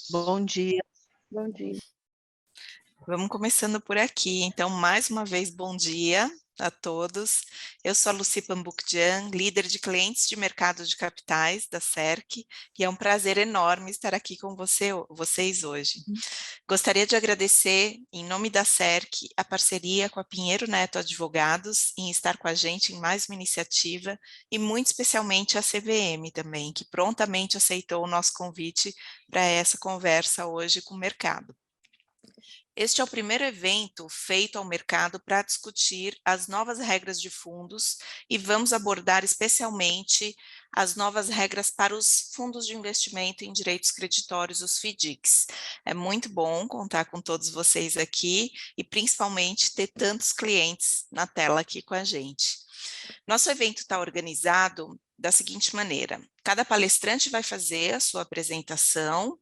Bom dia. Bom dia. Vamos começando por aqui. Então, mais uma vez, bom dia a todos. Eu sou a Lucy Pambucjian, líder de clientes de mercado de capitais da CERC, e é um prazer enorme estar aqui com vocês hoje. Gostaria de agradecer, em nome da CERC, a parceria com a Pinheiro Neto Advogados em estar com a gente em mais uma iniciativa, e muito especialmente a CVM também, que prontamente aceitou o nosso convite para essa conversa hoje com o mercado. Este é o primeiro evento feito ao mercado para discutir as novas regras de fundos e vamos abordar especialmente as novas regras para os fundos de investimento em direitos creditórios, os FDICs. É muito bom contar com todos vocês aqui e principalmente ter tantos clientes na tela aqui com a gente. Nosso evento está organizado da seguinte maneira: cada palestrante vai fazer a sua apresentação,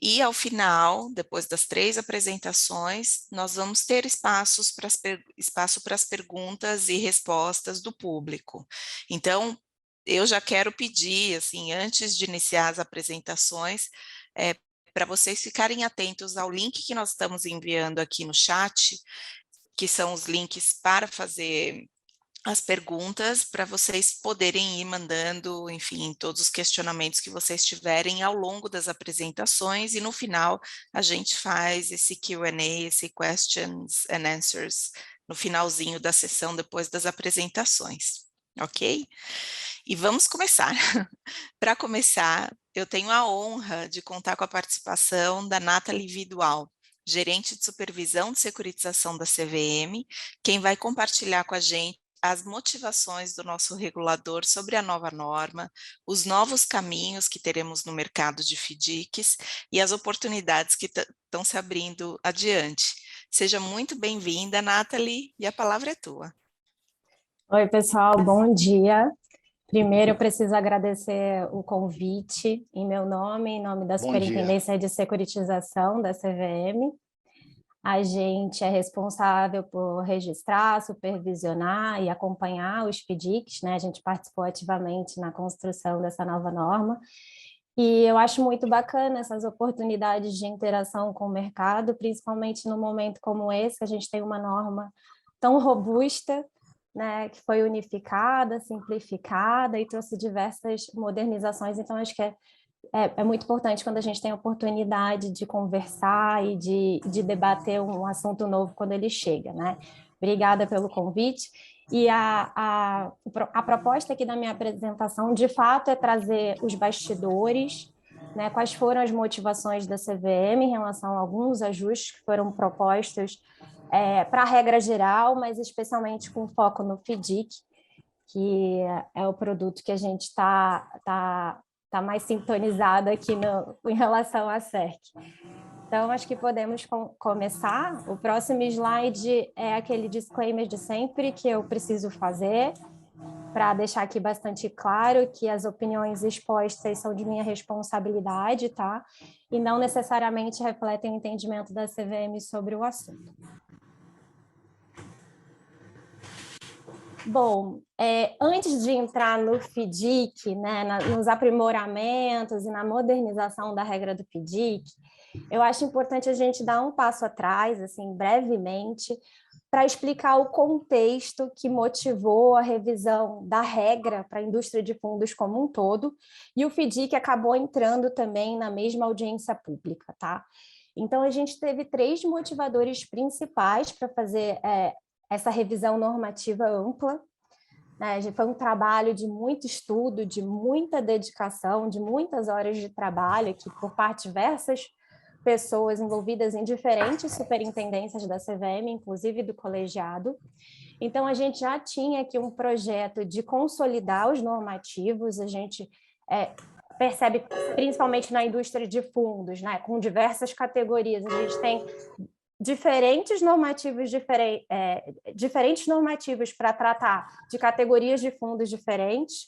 e ao final, depois das 3 apresentações, nós vamos ter espaço para as perguntas e respostas do público. Então, eu já quero pedir, assim, antes de iniciar as apresentações, para vocês ficarem atentos ao link que nós estamos enviando aqui no chat, que são os links para fazer as perguntas, para vocês poderem ir mandando, enfim, todos os questionamentos que vocês tiverem ao longo das apresentações, e no final a gente faz esse Q&A, esse Questions and Answers, no finalzinho da sessão, depois das apresentações, ok? E vamos começar. Para começar, eu tenho a honra de contar com a participação da Nathalie Vidual, gerente de supervisão de securitização da CVM, quem vai compartilhar com a gente as motivações do nosso regulador sobre a nova norma, os novos caminhos que teremos no mercado de FDICs e as oportunidades que estão se abrindo adiante. Seja muito bem-vinda, Nathalie, e a palavra é tua. Oi, pessoal, bom dia. Primeiro, eu preciso agradecer o convite em meu nome, em nome da Superintendência de Securitização da CVM. A gente é responsável por registrar, supervisionar e acompanhar os FDICs, né? A gente participou ativamente na construção dessa nova norma. E eu acho muito bacana essas oportunidades de interação com o mercado, principalmente num momento como esse, que a gente tem uma norma tão robusta, né, que foi unificada, simplificada e trouxe diversas modernizações. Então, acho que é muito importante quando a gente tem a oportunidade de conversar e de debater um assunto novo quando ele chega, né? Obrigada pelo convite. E a proposta aqui da minha apresentação, de fato, é trazer os bastidores, né? Quais foram as motivações da CVM em relação a alguns ajustes que foram propostos para a regra geral, mas especialmente com foco no FDIC, que é o produto que a gente está mais sintonizado aqui em relação à CERC. Então, acho que podemos começar. O próximo slide é aquele disclaimer de sempre que eu preciso fazer, para deixar aqui bastante claro que as opiniões expostas são de minha responsabilidade, tá? E não necessariamente refletem o entendimento da CVM sobre o assunto. Bom, antes de entrar no FDIC, né, nos aprimoramentos e na modernização da regra do FDIC, eu acho importante a gente dar um passo atrás, assim, brevemente, para explicar o contexto que motivou a revisão da regra para a indústria de fundos como um todo, e o FDIC acabou entrando também na mesma audiência pública, tá? Então, a gente teve 3 motivadores principais para fazer essa revisão normativa ampla, né? Foi um trabalho de muito estudo, de muita dedicação, de muitas horas de trabalho, que por parte de diversas pessoas envolvidas em diferentes superintendências da CVM, inclusive do colegiado. Então, a gente já tinha aqui um projeto de consolidar os normativos, a gente percebe, principalmente na indústria de fundos, né, com diversas categorias, a gente tem diferentes normativos para tratar de categorias de fundos diferentes,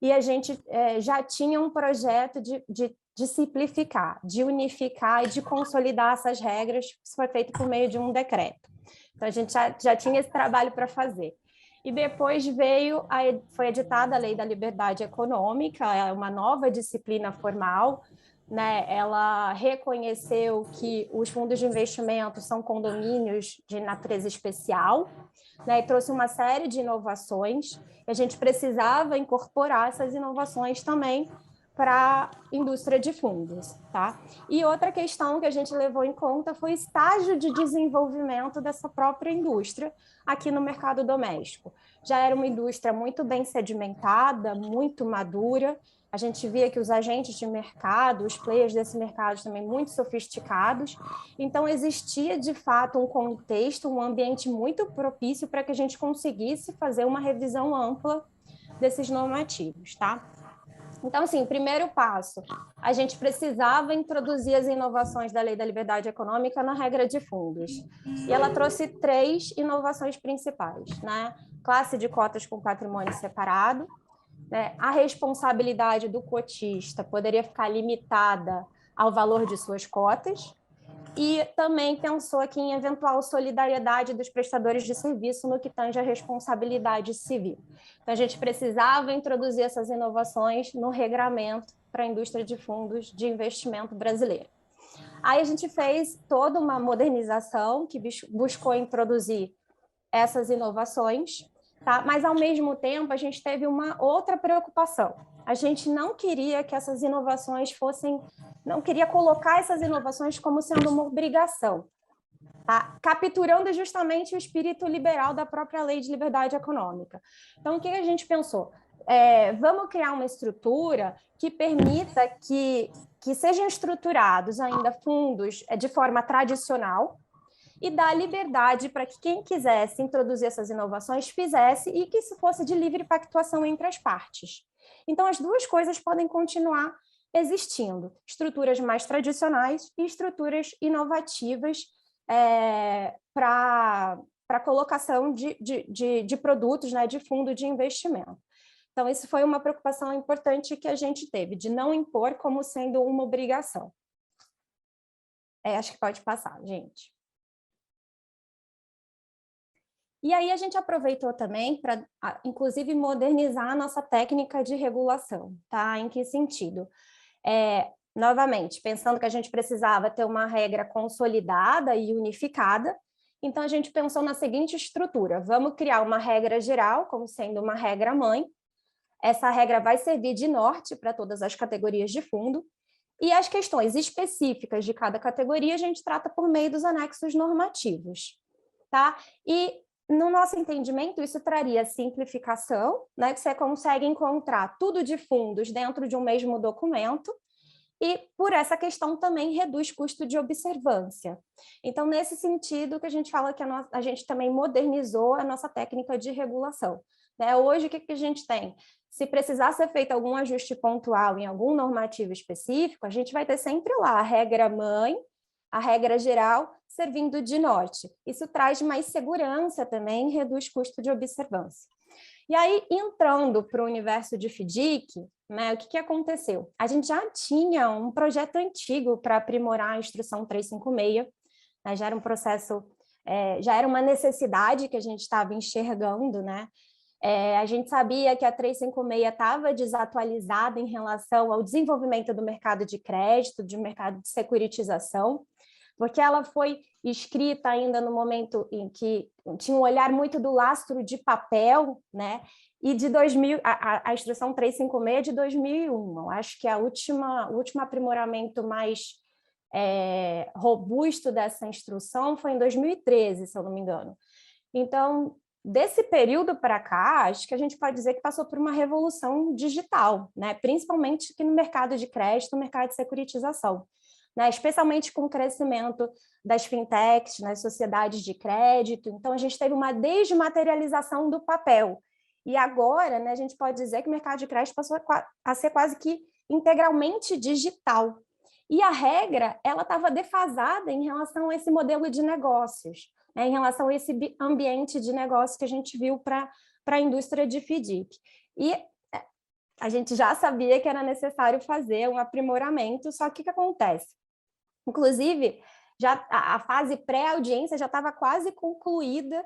e a gente já tinha um projeto de simplificar, de unificar e de consolidar essas regras. Isso foi feito por meio de um decreto. Então, a gente já tinha esse trabalho para fazer. E depois foi editada a Lei da Liberdade Econômica, uma nova disciplina formal, né, ela reconheceu que os fundos de investimento são condomínios de natureza especial, né, e trouxe uma série de inovações. E a gente precisava incorporar essas inovações também para a indústria de fundos, tá? E outra questão que a gente levou em conta foi o estágio de desenvolvimento dessa própria indústria aqui no mercado doméstico. Já era uma indústria muito bem sedimentada, muito madura. A gente via que os agentes de mercado, os players desse mercado também muito sofisticados. Então, existia, de fato, um contexto, um ambiente muito propício para que a gente conseguisse fazer uma revisão ampla desses normativos, tá? Então, assim, primeiro passo, a gente precisava introduzir as inovações da Lei da Liberdade Econômica na regra de fundos. E ela trouxe 3 inovações principais, né? Classe de cotas com patrimônio separado, né? A responsabilidade do cotista poderia ficar limitada ao valor de suas cotas, e também pensou aqui em eventual solidariedade dos prestadores de serviço no que tange à responsabilidade civil. Então, a gente precisava introduzir essas inovações no regramento para a indústria de fundos de investimento brasileira. Aí a gente fez toda uma modernização que buscou introduzir essas inovações, tá? Mas, ao mesmo tempo, a gente teve uma outra preocupação. A gente não queria que essas inovações fossem... Não queria colocar essas inovações como sendo uma obrigação, tá? Capturando justamente o espírito liberal da própria Lei de Liberdade Econômica. Então, o que a gente pensou? Vamos criar uma estrutura que permita que sejam estruturados ainda fundos de forma tradicional, e dar liberdade para que quem quisesse introduzir essas inovações fizesse, e que isso fosse de livre pactuação entre as partes. Então, as duas coisas podem continuar existindo, estruturas mais tradicionais e estruturas inovativas para a colocação de produtos, né, de fundo de investimento. Então, isso foi uma preocupação importante que a gente teve, de não impor como sendo uma obrigação. Acho que pode passar, gente. E aí a gente aproveitou também para, inclusive, modernizar a nossa técnica de regulação, tá? Em que sentido? Novamente, pensando que a gente precisava ter uma regra consolidada e unificada, então a gente pensou na seguinte estrutura: vamos criar uma regra geral, como sendo uma regra-mãe. Essa regra vai servir de norte para todas as categorias de fundo, e as questões específicas de cada categoria a gente trata por meio dos anexos normativos, tá? E no nosso entendimento, isso traria simplificação, né, que você consegue encontrar tudo de fundos dentro de um mesmo documento, e, por essa questão, também reduz custo de observância. Então, nesse sentido, que a gente fala que a gente também modernizou a nossa técnica de regulação, né? Hoje, o que a gente tem? Se precisar ser feito algum ajuste pontual em algum normativo específico, a gente vai ter sempre lá a regra-mãe, a regra geral, servindo de norte. Isso traz mais segurança também, reduz custo de observância. E aí, entrando para o universo de FDIC, né, o que aconteceu? A gente já tinha um projeto antigo para aprimorar a instrução 356, né, já era um processo, já era uma necessidade que a gente estava enxergando, né? A gente sabia que a 356 estava desatualizada em relação ao desenvolvimento do mercado de crédito, do mercado de securitização, porque ela foi escrita ainda no momento em que tinha um olhar muito do lastro de papel, né? E de 2000, a instrução 356 é de 2001, eu acho que o último aprimoramento mais robusto dessa instrução foi em 2013, se eu não me engano. Então, desse período para cá, acho que a gente pode dizer que passou por uma revolução digital, né? Principalmente aqui no mercado de crédito, no mercado de securitização, né? Especialmente com o crescimento das fintechs, nas sociedades de crédito. Então, a gente teve uma desmaterialização do papel. E agora, né, a gente pode dizer que o mercado de crédito passou a ser quase que integralmente digital. E a regra, ela estava defasada em relação a esse modelo de negócios, né, em relação a esse ambiente de negócio que a gente viu para a indústria de FDIC. E a gente já sabia que era necessário fazer um aprimoramento, só que o que acontece? Inclusive, já a fase pré-audiência já estava quase concluída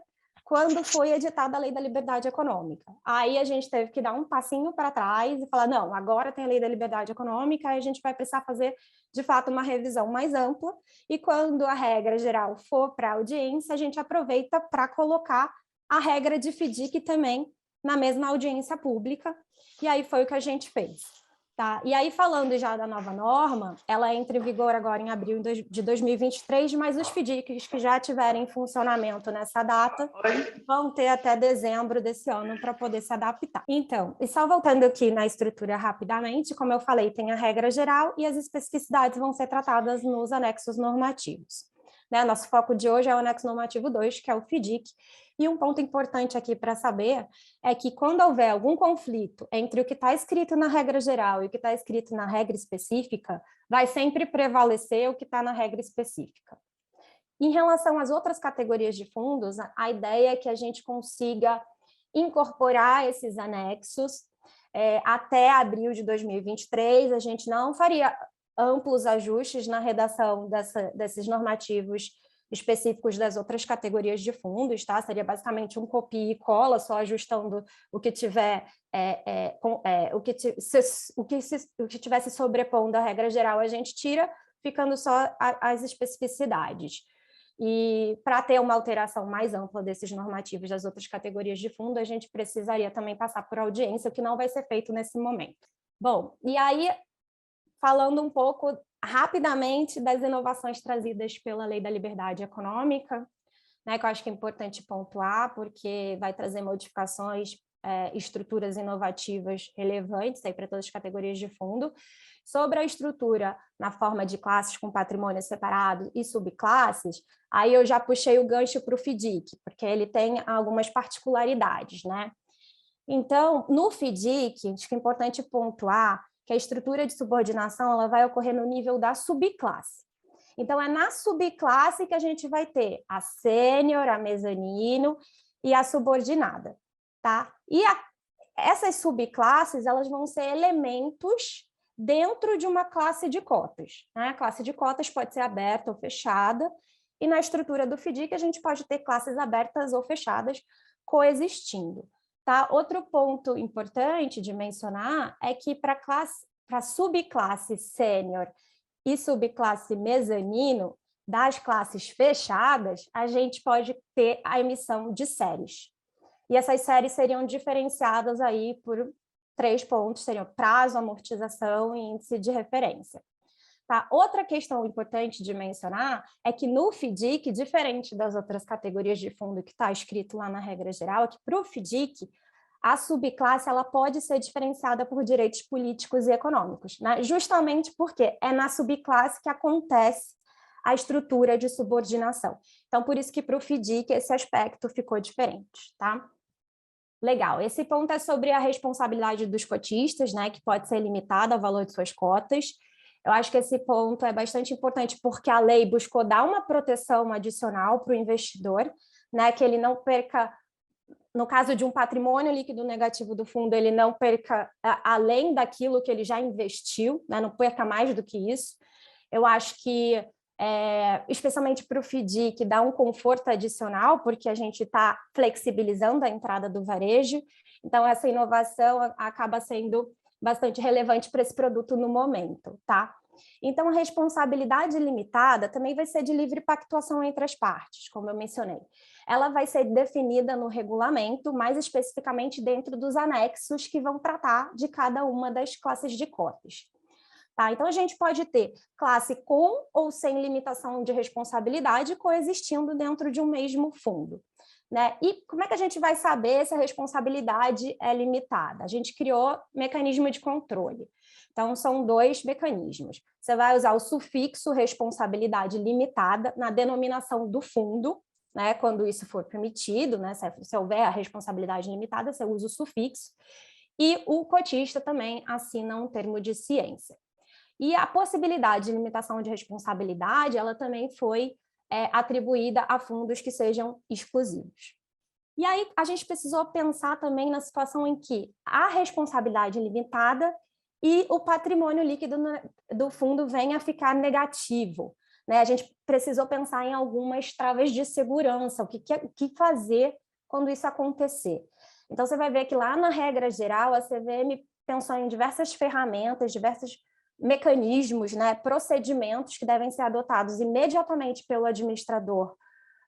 quando foi editada a Lei da Liberdade Econômica. Aí a gente teve que dar um passinho para trás e falar, não, agora tem a Lei da Liberdade Econômica, aí a gente vai precisar fazer, de fato, uma revisão mais ampla, e quando a regra geral for para a audiência, a gente aproveita para colocar a regra de FDIC também na mesma audiência pública, e aí foi o que a gente fez. Tá? E aí, falando já da nova norma, ela entra em vigor agora em abril de 2023, mas os FDICs que já tiverem funcionamento nessa data vão ter até dezembro desse ano para poder se adaptar. Então, e só voltando aqui na estrutura rapidamente, como eu falei, tem a regra geral e as especificidades vão ser tratadas nos anexos normativos. Né? Nosso foco de hoje é o anexo normativo 2, que é o FDIC, e um ponto importante aqui para saber é que quando houver algum conflito entre o que está escrito na regra geral e o que está escrito na regra específica, vai sempre prevalecer o que está na regra específica. Em relação às outras categorias de fundos, a ideia é que a gente consiga incorporar esses anexos até abril de 2023, a gente não faria amplos ajustes na redação desses normativos específicos das outras categorias de fundos, tá? Seria basicamente um copia e cola, só ajustando o que tiver, o que tiver se sobrepondo à regra geral, a gente tira, ficando só as especificidades. E para ter uma alteração mais ampla desses normativos das outras categorias de fundo, a gente precisaria também passar por audiência, o que não vai ser feito nesse momento. Bom, e aí, falando um pouco rapidamente das inovações trazidas pela Lei da Liberdade Econômica, né, que eu acho que é importante pontuar, porque vai trazer modificações, estruturas inovativas relevantes para todas as categorias de fundo. Sobre a estrutura na forma de classes com patrimônio separado e subclasses, aí eu já puxei o gancho para o FDIC, porque ele tem algumas particularidades, né? Então, no FDIC, acho que é importante pontuar que a estrutura de subordinação ela vai ocorrer no nível da subclasse. Então, é na subclasse que a gente vai ter a sênior, a mezanino e a subordinada, tá? E essas subclasses, elas vão ser elementos dentro de uma classe de cotas, né? A classe de cotas pode ser aberta ou fechada, e na estrutura do FDIC a gente pode ter classes abertas ou fechadas coexistindo. Tá? Outro ponto importante de mencionar é que para subclasse sênior e subclasse mezanino, das classes fechadas, a gente pode ter a emissão de séries. E essas séries seriam diferenciadas aí por 3 pontos, seriam prazo, amortização e índice de referência. Tá? Outra questão importante de mencionar é que no FDIC, diferente das outras categorias de fundo que está escrito lá na regra geral, é que para o FDIC, a subclasse ela pode ser diferenciada por direitos políticos e econômicos, né? Justamente porque é na subclasse que acontece a estrutura de subordinação. Então, por isso que para o FDIC esse aspecto ficou diferente, tá? Legal, esse ponto é sobre a responsabilidade dos cotistas, né, que pode ser limitada ao valor de suas cotas. Eu acho que esse ponto é bastante importante porque a lei buscou dar uma proteção adicional para o investidor, né, que ele não perca, no caso de um patrimônio líquido negativo do fundo, ele não perca além daquilo que ele já investiu, né, não perca mais do que isso. Eu acho que, especialmente para o FDIC, dá um conforto adicional, porque a gente está flexibilizando a entrada do varejo, então essa inovação acaba sendo bastante relevante para esse produto no momento, tá? Então, a responsabilidade limitada também vai ser de livre pactuação entre as partes, como eu mencionei. Ela vai ser definida no regulamento, mais especificamente dentro dos anexos que vão tratar de cada uma das classes de cotas. Tá? Então, a gente pode ter classe com ou sem limitação de responsabilidade coexistindo dentro de um mesmo fundo. Né? E como é que a gente vai saber se a responsabilidade é limitada? A gente criou mecanismo de controle. Então, são 2 mecanismos. Você vai usar o sufixo responsabilidade limitada na denominação do fundo, né? Quando isso for permitido, né? Se houver a responsabilidade limitada, você usa o sufixo. E o cotista também assina um termo de ciência. E a possibilidade de limitação de responsabilidade, ela também foi atribuída a fundos que sejam exclusivos. E aí a gente precisou pensar também na situação em que a responsabilidade limitada e o patrimônio líquido do fundo venha a ficar negativo, né? A gente precisou pensar em algumas travas de segurança, o que fazer quando isso acontecer. Então, você vai ver que lá na regra geral, a CVM pensou em diversas ferramentas, diversos mecanismos, né, procedimentos que devem ser adotados imediatamente pelo administrador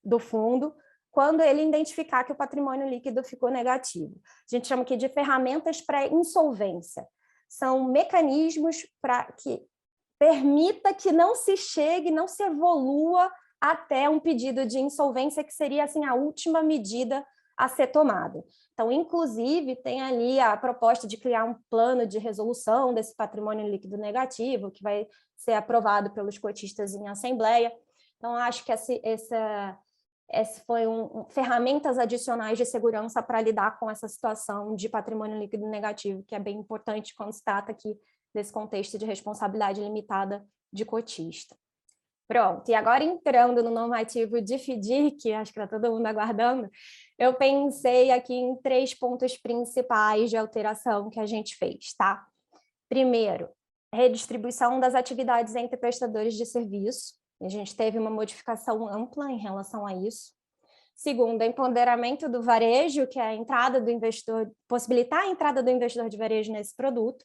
do fundo, quando ele identificar que o patrimônio líquido ficou negativo. A gente chama aqui de ferramentas pré-insolvência. São mecanismos para que permita que não se chegue, não se evolua até um pedido de insolvência, que seria assim, a última medida a ser tomada. Então, inclusive, tem ali a proposta de criar um plano de resolução desse patrimônio líquido negativo, que vai ser aprovado pelos cotistas em assembleia. Então, acho que esse foi ferramentas adicionais de segurança para lidar com essa situação de patrimônio líquido negativo, que é bem importante quando se trata aqui desse contexto de responsabilidade limitada de cotista. Pronto, e agora entrando no normativo de FDIC, acho que está todo mundo aguardando, eu pensei aqui em 3 pontos principais de alteração que a gente fez, tá? Primeiro, redistribuição das atividades entre prestadores de serviço. A gente teve uma modificação ampla em relação a isso. Segundo, empoderamento do varejo, que é a entrada do investidor, possibilitar a entrada do investidor de varejo nesse produto.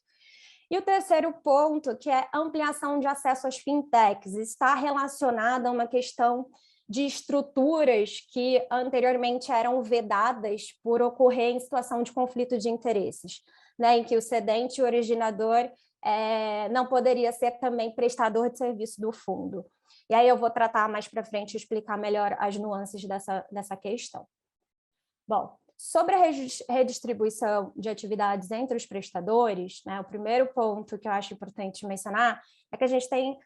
E o terceiro ponto, que é ampliação de acesso às fintechs, está relacionada a uma questão de estruturas que anteriormente eram vedadas por ocorrer em situação de conflito de interesses, né, em que o cedente e o originador não poderia ser também prestador de serviço do fundo. E aí eu vou tratar mais para frente e explicar melhor as nuances dessa questão. Bom, sobre a redistribuição de atividades entre os prestadores, né, o primeiro ponto que eu acho importante mencionar é que a gente tem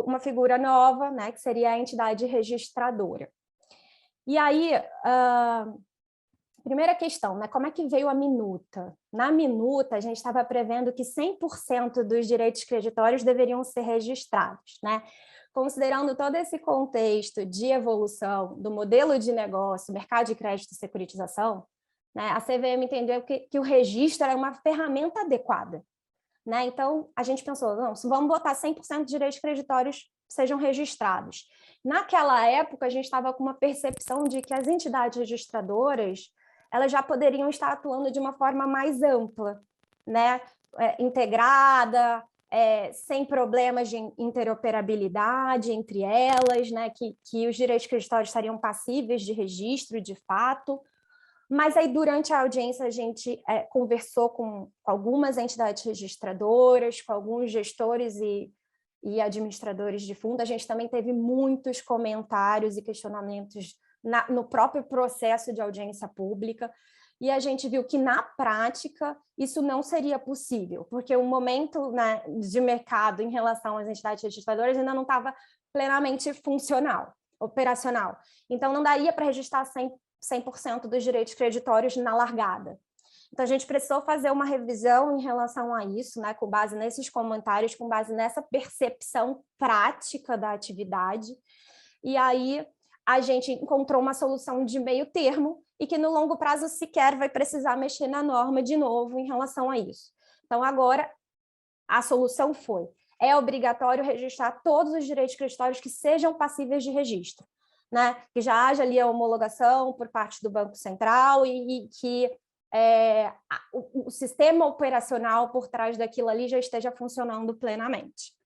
uma figura nova, né, que seria a entidade registradora. E aí, primeira questão, né, como é que veio a minuta? Na minuta, a gente estava prevendo que 100% dos direitos creditórios deveriam ser registrados, né? Considerando todo esse contexto de evolução do modelo de negócio, mercado de crédito e securitização, né, a CVM entendeu que o registro era uma ferramenta adequada. Né? Então, a gente pensou, não, vamos botar 100% de direitos creditórios sejam registrados. Naquela época, a gente estava com uma percepção de que as entidades registradoras elas já poderiam estar atuando de uma forma mais ampla, né? Integrada, sem problemas de interoperabilidade entre elas, né? Que os direitos creditórios estariam passíveis de registro, de fato. Mas aí, durante a audiência, a gente conversou com algumas entidades registradoras, com alguns gestores e administradores de fundo. A gente também teve muitos comentários e questionamentos no próprio processo de audiência pública, e a gente viu que, na prática, isso não seria possível, porque o momento, né, de mercado em relação às entidades registradoras ainda não estava plenamente funcional, operacional. Então, não daria para registrar 100% dos direitos creditórios na largada. Então, a gente precisou fazer uma revisão em relação a isso, né, com base nesses comentários, com base nessa percepção prática da atividade, e aí a gente encontrou uma solução de meio termo e que no longo prazo sequer vai precisar mexer na norma de novo em relação a isso. Então, agora, a solução é obrigatório registrar todos os direitos creditórios que sejam passíveis de registro, né? Que já haja ali a homologação por parte do Banco Central e que o sistema operacional por trás daquilo ali já esteja funcionando plenamente.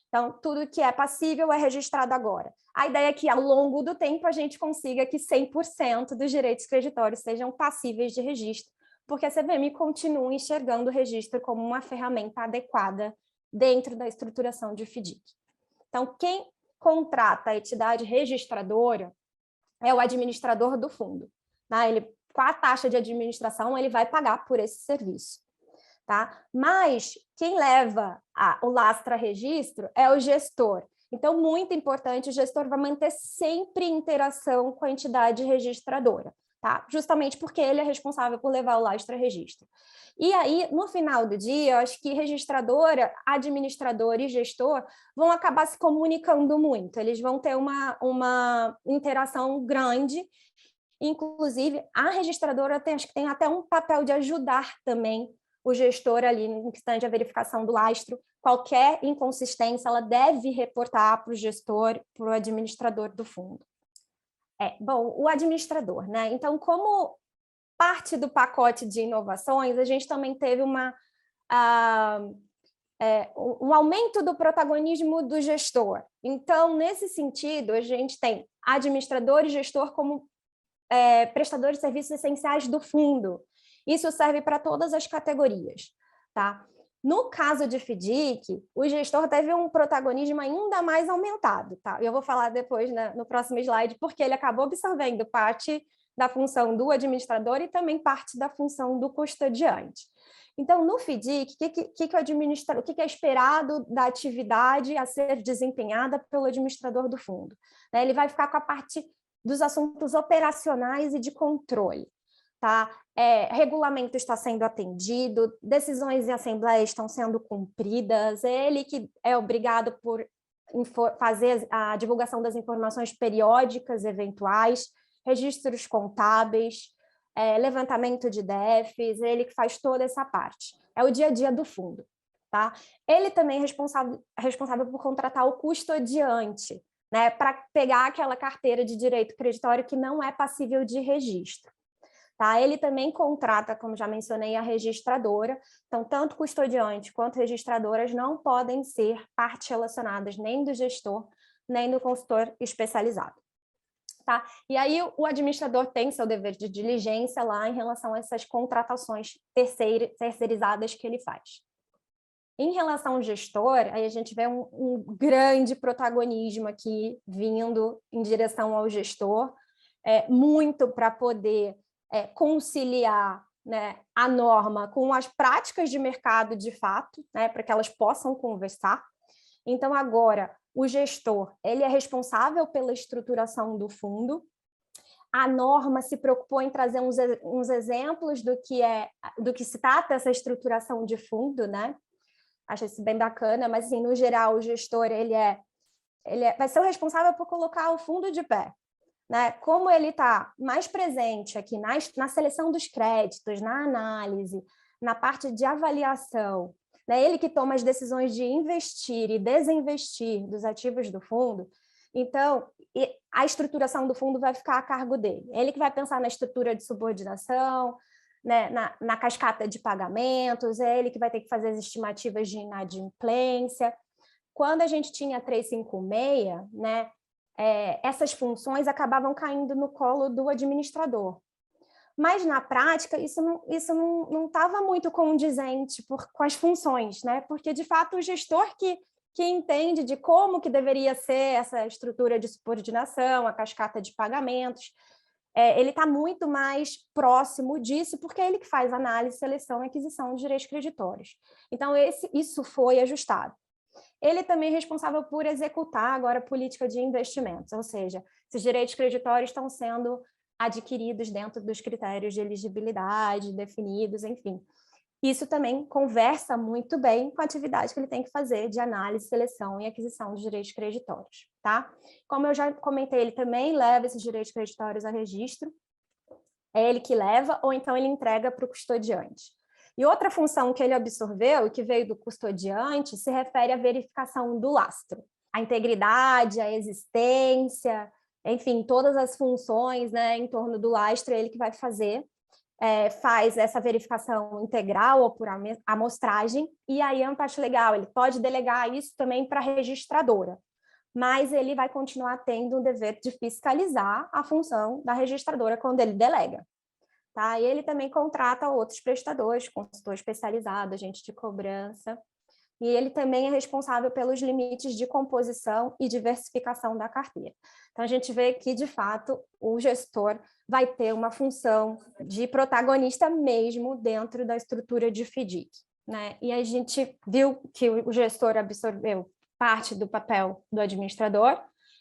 Então, tudo que é passível é registrado agora. A ideia é que, ao longo do tempo, a gente consiga que 100% dos direitos creditórios sejam passíveis de registro, porque a CVM continua enxergando o registro como uma ferramenta adequada dentro da estruturação de FDIC. Então, quem contrata a entidade registradora é o administrador do fundo. Né? Com a taxa de administração, ele vai pagar por esse serviço. Tá? Mas quem leva o lastra-registro é o gestor. Então, muito importante, o gestor vai manter sempre interação com a entidade registradora, tá? Justamente porque ele é responsável por levar o lastra-registro. E aí, no final do dia, eu acho que registradora, administrador e gestor vão acabar se comunicando muito, eles vão ter uma interação grande. Inclusive, a registradora acho que tem até um papel de ajudar também o gestor ali no instante da verificação do lastro. Qualquer inconsistência, ela deve reportar para o gestor, para o administrador do fundo. Bom, o administrador, né? Então, como parte do pacote de inovações, a gente também teve um aumento do protagonismo do gestor. Então, nesse sentido, a gente tem administrador e gestor como prestadores de serviços essenciais do fundo. Isso serve para todas as categorias, tá? No caso de FDIC, o gestor teve um protagonismo ainda mais aumentado, tá? Eu vou falar depois, né, no próximo slide, porque ele acabou absorvendo parte da função do administrador e também parte da função do custodiante. Então, no FDIC, o que é esperado da atividade a ser desempenhada pelo administrador do fundo? Ele vai ficar com a parte dos assuntos operacionais e de controle. Tá? Regulamento está sendo atendido, decisões em assembleia estão sendo cumpridas, ele que é obrigado por fazer a divulgação das informações periódicas eventuais, registros contábeis, levantamento de DEFs, ele que faz toda essa parte. É o dia a dia do fundo. Tá? Ele também é responsável por contratar o custodiante, né, para pegar aquela carteira de direito creditório que não é passível de registro. Tá? Ele também contrata, como já mencionei, a registradora, então tanto custodiante quanto registradoras não podem ser partes relacionadas nem do gestor, nem do consultor especializado. Tá? E aí o administrador tem seu dever de diligência lá em relação a essas contratações terceirizadas que ele faz. Em relação ao gestor, aí a gente vê um grande protagonismo aqui vindo em direção ao gestor, muito para poder conciliar, né, a norma com as práticas de mercado de fato, né, para que elas possam conversar. Então, agora, o gestor ele é responsável pela estruturação do fundo. A norma se preocupou em trazer uns exemplos do que se trata essa estruturação de fundo, né? Acho isso bem bacana, mas, assim, no geral, o gestor vai ser o responsável por colocar o fundo de pé. Né? Como ele está mais presente aqui na seleção dos créditos, na análise, na parte de avaliação, né? Ele que toma as decisões de investir e desinvestir dos ativos do fundo, então a estruturação do fundo vai ficar a cargo dele. Ele que vai pensar na estrutura de subordinação, né? na cascata de pagamentos, é ele que vai ter que fazer as estimativas de inadimplência. Quando a gente tinha 356, né? Essas funções acabavam caindo no colo do administrador. Mas, na prática, isso não estava muito condizente com as funções, né? Porque, de fato, o gestor que entende de como que deveria ser essa estrutura de subordinação, a cascata de pagamentos, ele está muito mais próximo disso, porque é ele que faz análise, seleção e aquisição de direitos creditórios. Então, isso foi ajustado. Ele também é responsável por executar agora a política de investimentos, ou seja, se os direitos creditórios estão sendo adquiridos dentro dos critérios de elegibilidade definidos, enfim. Isso também conversa muito bem com a atividade que ele tem que fazer de análise, seleção e aquisição de direitos creditórios, tá? Como eu já comentei, ele também leva esses direitos creditórios a registro, é ele que leva, ou então ele entrega para o custodiante. E outra função que ele absorveu e que veio do custodiante se refere à verificação do lastro. A integridade, a existência, enfim, todas as funções, né, em torno do lastro, é ele que vai fazer, faz essa verificação integral ou por amostragem, e aí é uma parte legal, ele pode delegar isso também para a registradora, mas ele vai continuar tendo o dever de fiscalizar a função da registradora quando ele delega. Tá? E ele também contrata outros prestadores, consultor especializado, agente de cobrança, e ele também é responsável pelos limites de composição e diversificação da carteira. Então, a gente vê que, de fato, o gestor vai ter uma função de protagonista mesmo dentro da estrutura de FDIC, né? E a gente viu que o gestor absorveu parte do papel do administrador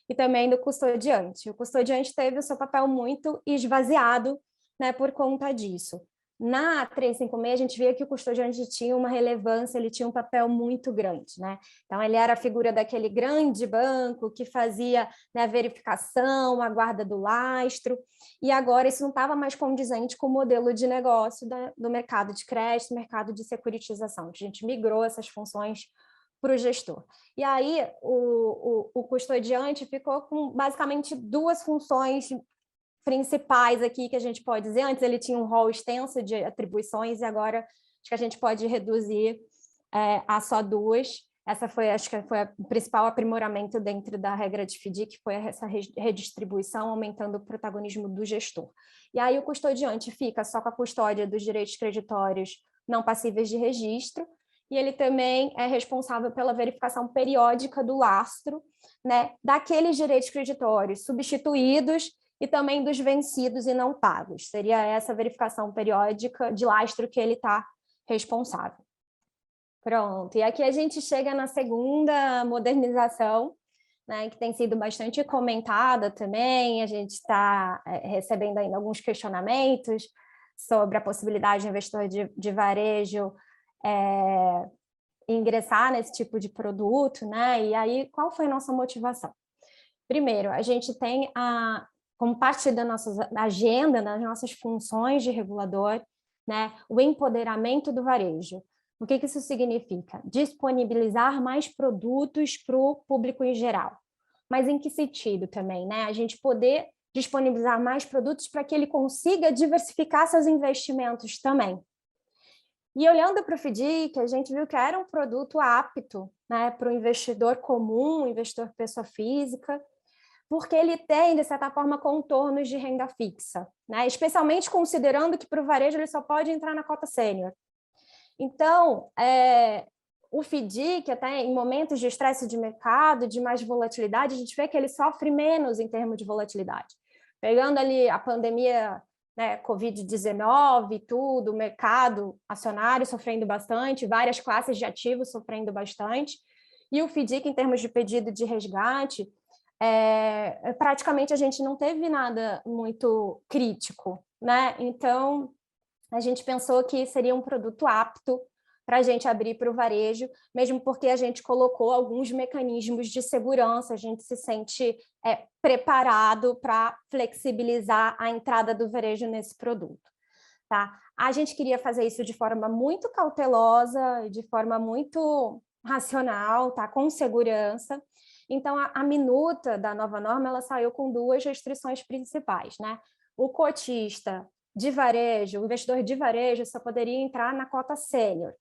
e também do custodiante. O custodiante teve o seu papel muito esvaziado, né, por conta disso. Na 356, a gente via que o custodiante tinha uma relevância, ele tinha um papel muito grande, né? Então, ele era a figura daquele grande banco que fazia, né, a verificação, a guarda do lastro, e agora isso não estava mais condizente com o modelo de negócio do mercado de crédito, mercado de securitização. A gente migrou essas funções para o gestor. E aí o custodiante ficou com basicamente duas funções principais aqui que a gente pode dizer. Antes ele tinha um rol extenso de atribuições e agora acho que a gente pode reduzir a só duas. Essa foi, acho que foi o principal aprimoramento dentro da regra de FDIC, que foi essa redistribuição, aumentando o protagonismo do gestor. E aí o custodiante fica só com a custódia dos direitos creditórios não passíveis de registro, e ele também é responsável pela verificação periódica do lastro, né, daqueles direitos creditórios substituídos e também dos vencidos e não pagos. Seria essa verificação periódica de lastro que ele está responsável. Pronto, e aqui a gente chega na segunda modernização, né, que tem sido bastante comentada também. A gente está recebendo ainda alguns questionamentos sobre a possibilidade de investidor de varejo ingressar nesse tipo de produto, né? E aí, qual foi a nossa motivação? Primeiro, a gente tem, como parte da nossa agenda, das nossas funções de regulador, né, o empoderamento do varejo. O que isso significa? Disponibilizar mais produtos para o público em geral. Mas em que sentido também, né? A gente poder disponibilizar mais produtos para que ele consiga diversificar seus investimentos também. E olhando para o FDIC, a gente viu que era um produto apto, né, para o investidor comum, investidor pessoa física, porque ele tem, de certa forma, contornos de renda fixa, né? Especialmente considerando que para o varejo ele só pode entrar na cota sênior. Então, o FDIC, até em momentos de estresse de mercado, de mais volatilidade, a gente vê que ele sofre menos em termos de volatilidade. Pegando ali a pandemia, né, Covid-19 e tudo, o mercado acionário sofrendo bastante, várias classes de ativos sofrendo bastante, e o FDIC, em termos de pedido de resgate, praticamente a gente não teve nada muito crítico, né? Então, a gente pensou que seria um produto apto para a gente abrir para o varejo, mesmo porque a gente colocou alguns mecanismos de segurança, a gente se sente preparado para flexibilizar a entrada do varejo nesse produto. Tá? A gente queria fazer isso de forma muito cautelosa, de forma muito racional, tá? Com segurança. Então, a minuta da nova norma ela saiu com duas restrições principais, né? O cotista de varejo, o investidor de varejo só poderia entrar na cota sênior.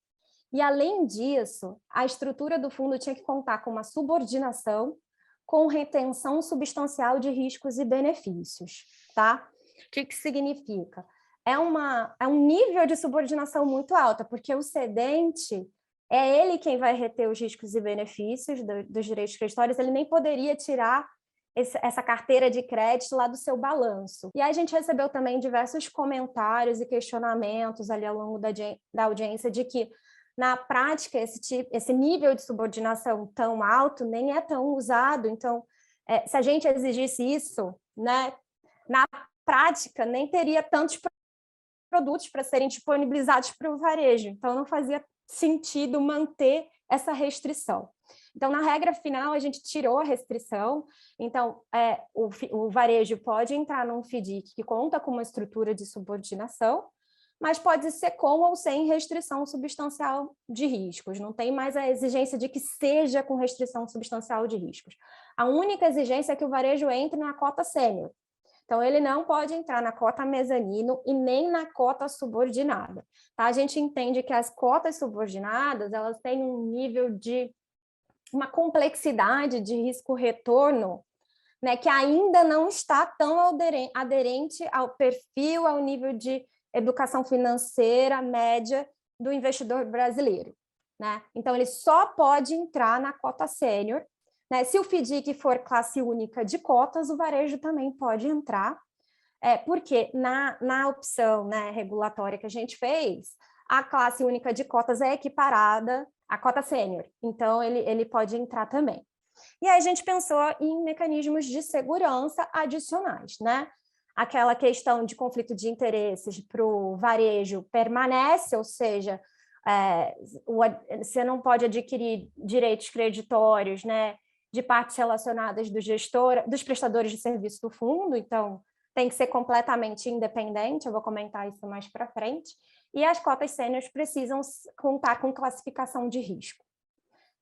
E, além disso, a estrutura do fundo tinha que contar com uma subordinação com retenção substancial de riscos e benefícios. Tá? O que significa? É um nível de subordinação muito alta, porque o cedente é ele quem vai reter os riscos e benefícios dos direitos creditórios, ele nem poderia tirar essa carteira de crédito lá do seu balanço. E aí a gente recebeu também diversos comentários e questionamentos ali ao longo da audiência de que, na prática, esse nível de subordinação tão alto nem é tão usado. Então, se a gente exigisse isso, né, na prática, nem teria tantos produtos para serem disponibilizados para o varejo. Então, não fazia sentido manter essa restrição. Então, na regra final, a gente tirou a restrição. Então, o varejo pode entrar num FDIC que conta com uma estrutura de subordinação, mas pode ser com ou sem restrição substancial de riscos. Não tem mais a exigência de que seja com restrição substancial de riscos. A única exigência é que o varejo entre na cota sênior. Então, ele não pode entrar na cota mezanino e nem na cota subordinada. Tá? A gente entende que as cotas subordinadas elas têm um nível de uma complexidade de risco-retorno, né, que ainda não está tão aderente ao perfil, ao nível de educação financeira média do investidor brasileiro. Né? Então, ele só pode entrar na cota sênior. Né? Se o FDIC for classe única de cotas, o varejo também pode entrar, porque na opção, né, regulatória que a gente fez, a classe única de cotas é equiparada à cota sênior, então ele pode entrar também. E aí a gente pensou em mecanismos de segurança adicionais, né? Aquela questão de conflito de interesses para o varejo permanece, ou seja, você não pode adquirir direitos creditórios, né, de partes relacionadas dos prestadores de serviço do fundo, então tem que ser completamente independente, eu vou comentar isso mais para frente, e as cotas sêniores precisam contar com classificação de risco.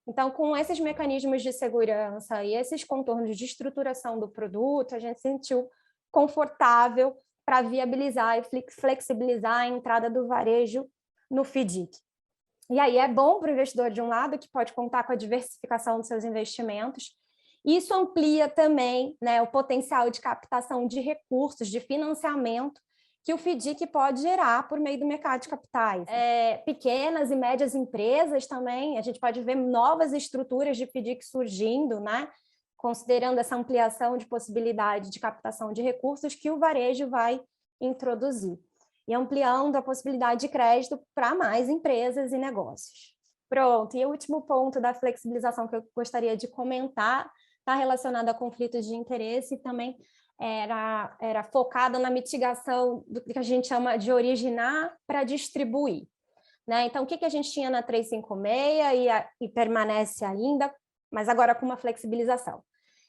Então, com esses mecanismos de segurança e esses contornos de estruturação do produto, a gente se sentiu confortável para viabilizar e flexibilizar a entrada do varejo no FDIC. E aí é bom para o investidor, de um lado, que pode contar com a diversificação dos seus investimentos. Isso amplia também, né, o potencial de captação de recursos, de financiamento, que o FDIC pode gerar por meio do mercado de capitais. Pequenas e médias empresas também, a gente pode ver novas estruturas de FDIC surgindo, né, considerando essa ampliação de possibilidade de captação de recursos que o varejo vai introduzir, e ampliando a possibilidade de crédito para mais empresas e negócios. Pronto, e o último ponto da flexibilização que eu gostaria de comentar está relacionado a conflitos de interesse e também era focada na mitigação do que a gente chama de originar para distribuir. Né? Então, o que a gente tinha na 356 e permanece ainda, mas agora com uma flexibilização?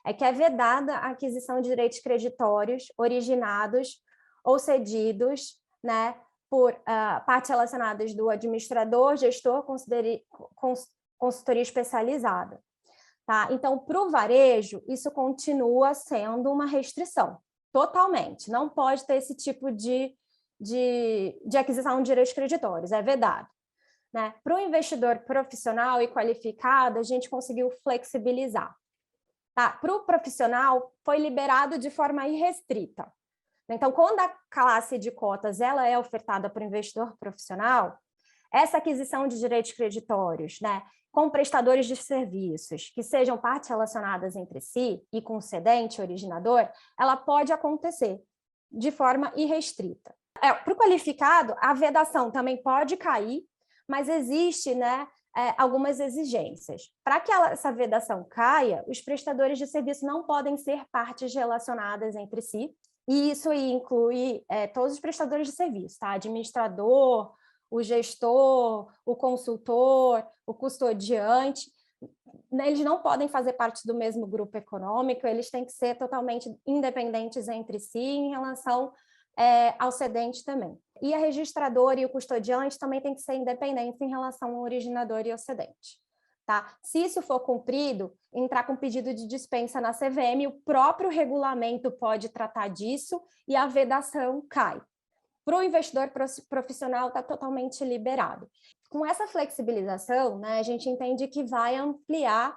É que é vedada a aquisição de direitos creditórios originados ou cedidos, né, por partes relacionadas do administrador, gestor, consultoria especializada. Tá? Então, para o varejo, isso continua sendo uma restrição, totalmente. Não pode ter esse tipo de aquisição de direitos creditórios, é vedado. Né? Para o investidor profissional e qualificado, a gente conseguiu flexibilizar. Tá? Para o profissional, foi liberado de forma irrestrita. Então, quando a classe de cotas ela é ofertada para o investidor profissional, essa aquisição de direitos creditórios, né, com prestadores de serviços que sejam partes relacionadas entre si e com o cedente originador, ela pode acontecer de forma irrestrita. Para o qualificado, a vedação também pode cair, mas existe, né, algumas exigências. Para que essa vedação caia, os prestadores de serviço não podem ser partes relacionadas entre si, e isso inclui todos os prestadores de serviço, tá? Administrador, o gestor, o consultor, o custodiante, eles não podem fazer parte do mesmo grupo econômico, eles têm que ser totalmente independentes entre si em relação ao cedente também. E a registradora e o custodiante também têm que ser independentes em relação ao originador e ao cedente. Tá? Se isso for cumprido, entrar com pedido de dispensa na CVM, o próprio regulamento pode tratar disso e a vedação cai. Para o investidor profissional está totalmente liberado. Com essa flexibilização, né, a gente entende que vai ampliar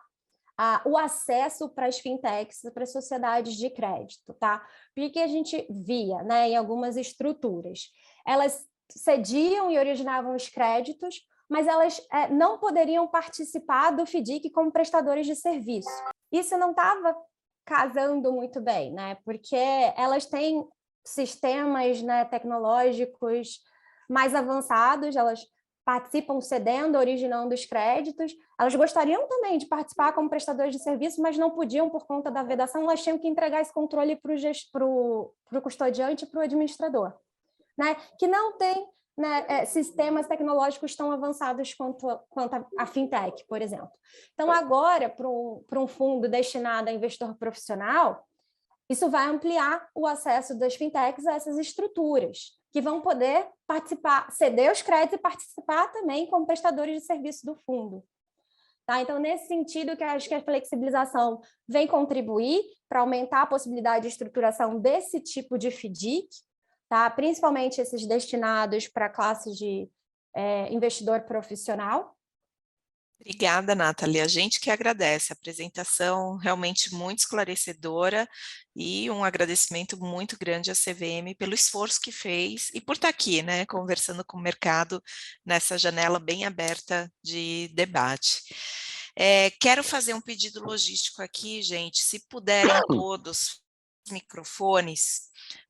o acesso para as fintechs, para as sociedades de crédito, tá? Porque a gente via, né, em algumas estruturas, elas cediam e originavam os créditos, mas elas não poderiam participar do FDIC como prestadores de serviço. Isso não estava casando muito bem, né? Porque elas têm sistemas, né, tecnológicos mais avançados, elas participam cedendo, originando os créditos, elas gostariam também de participar como prestadores de serviço, mas não podiam por conta da vedação, elas tinham que entregar esse controle para o custodiante e para o administrador, né? Que não tem, né, sistemas tecnológicos tão avançados quanto a fintech, por exemplo. Então, agora, para um fundo destinado a investidor profissional, isso vai ampliar o acesso das fintechs a essas estruturas, que vão poder participar, ceder os créditos e participar também como prestadores de serviço do fundo. Tá? Então, nesse sentido, que eu acho que a flexibilização vem contribuir para aumentar a possibilidade de estruturação desse tipo de FDIC, tá? Principalmente esses destinados para a classe de investidor profissional. Obrigada, Nathalie. A gente que agradece. A apresentação realmente muito esclarecedora e um agradecimento muito grande à CVM pelo esforço que fez e por estar aqui, né, conversando com o mercado nessa janela bem aberta de debate. Quero fazer um pedido logístico aqui, gente. Se puderem todos os microfones,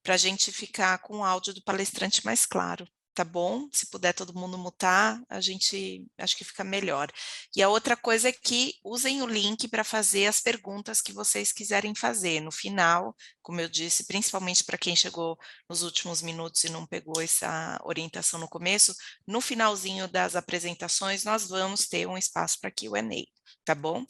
para a gente ficar com o áudio do palestrante mais claro. Tá bom? Se puder todo mundo mutar, a gente acho que fica melhor. E a outra coisa é que usem o link para fazer as perguntas que vocês quiserem fazer. No final, como eu disse, principalmente para quem chegou nos últimos minutos e não pegou essa orientação no começo, no finalzinho das apresentações nós vamos ter um espaço para Q&A, tá bom?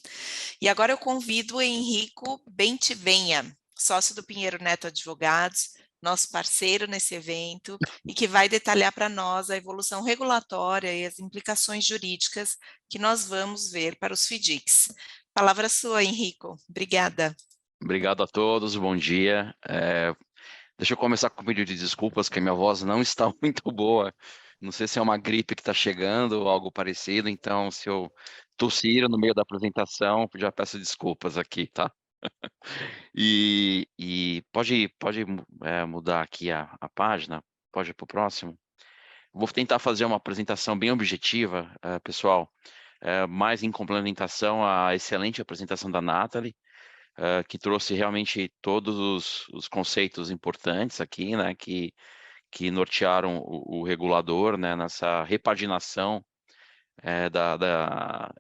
E agora eu convido o Henrico Bentivenha, sócio do Pinheiro Neto Advogados, nosso parceiro nesse evento, e que vai detalhar para nós a evolução regulatória e as implicações jurídicas que nós vamos ver para os FDICs. Palavra sua, Henrico. Obrigada. Obrigado a todos, bom dia. Deixa eu começar com um pedido de desculpas, que a minha voz não está muito boa. Não sei se é uma gripe que está chegando ou algo parecido, então se eu tossir no meio da apresentação, já peço desculpas aqui, tá? E pode mudar aqui a página? Pode ir para o próximo? Vou tentar fazer uma apresentação bem objetiva, pessoal, mais em complementação à excelente apresentação da Nathalie, que trouxe realmente todos os conceitos importantes aqui, né, que nortearam o regulador, né, nessa repaginação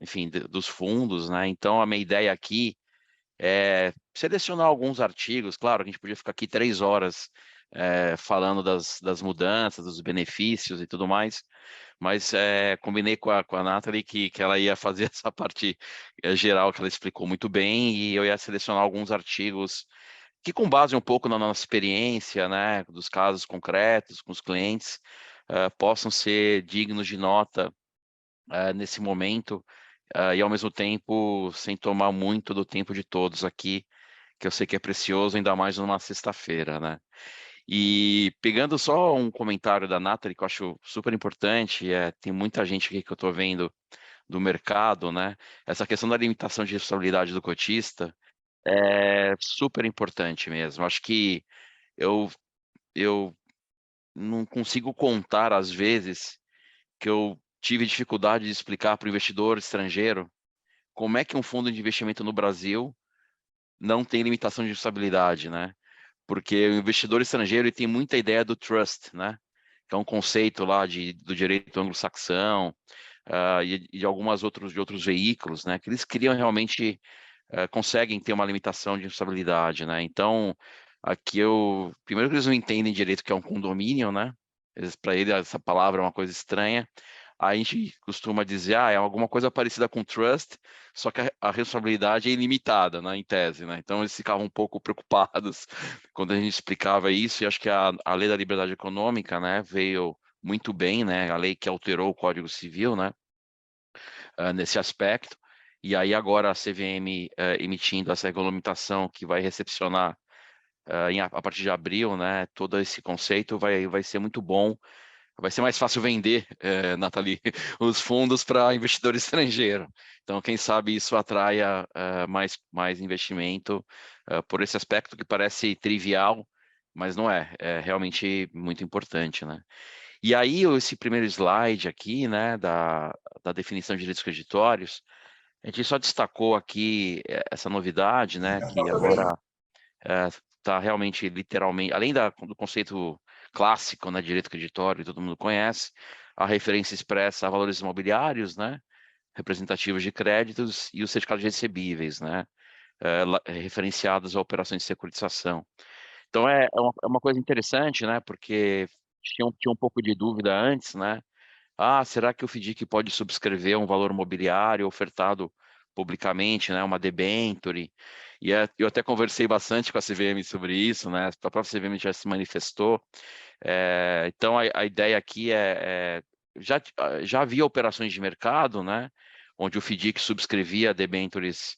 enfim, dos fundos, né. Então a minha ideia aqui é selecionar alguns artigos. Claro que a gente podia ficar aqui 3 horas falando das mudanças, dos benefícios e tudo mais, mas combinei com a Nathalie que ela ia fazer essa parte geral, que ela explicou muito bem, e eu ia selecionar alguns artigos que, com base um pouco na nossa experiência, né, dos casos concretos com os clientes, possam ser dignos de nota nesse momento, e ao mesmo tempo sem tomar muito do tempo de todos aqui, que eu sei que é precioso, ainda mais numa sexta-feira, né? E pegando só um comentário da Nathalie, que eu acho super importante, tem muita gente aqui que eu estou vendo do mercado, né? Essa questão da limitação de responsabilidade do cotista é super importante mesmo. Acho que eu, eu não consigo contar as vezes que eu tive dificuldade de explicar para o investidor estrangeiro como é que um fundo de investimento no Brasil não tem limitação de responsabilidade, né? Porque o investidor estrangeiro ele tem muita ideia do trust, né? Que é um conceito lá do direito anglo-saxão, e de de outros veículos, né? Que eles criam realmente, conseguem ter uma limitação de responsabilidade, né? Então, aqui primeiro que eles não entendem direito o que é um condomínio, né? Para ele essa palavra é uma coisa estranha. A gente costuma dizer, é alguma coisa parecida com trust, só que a responsabilidade é ilimitada, né, em tese, né? Então eles ficavam um pouco preocupados quando a gente explicava isso, e acho que a lei da liberdade econômica, né, veio muito bem, né, a lei que alterou o Código Civil, né, nesse aspecto. E aí agora a CVM emitindo essa regulamentação que vai recepcionar a partir de abril, né, todo esse conceito vai ser muito bom. Vai ser mais fácil vender, Nathalie, os fundos para investidor estrangeiro. Então, quem sabe isso atraia mais investimento por esse aspecto que parece trivial, mas não é realmente muito importante, né? E aí, esse primeiro slide aqui, né, da definição de direitos creditórios, a gente só destacou aqui essa novidade, né, que agora está realmente, literalmente, além do conceito clássico, né, direito creditório, que todo mundo conhece, a referência expressa a valores imobiliários, né, representativos de créditos e os certificados recebíveis, né, referenciados a operações de securitização. Então, é uma coisa interessante, né, porque tinha um pouco de dúvida antes, né, será que o FDIC pode subscrever um valor imobiliário ofertado publicamente, né, uma debenture? E eu até conversei bastante com a CVM sobre isso, né? A própria CVM já se manifestou. Então a ideia aqui já havia operações de mercado, né, onde o FDIC subscrevia debentures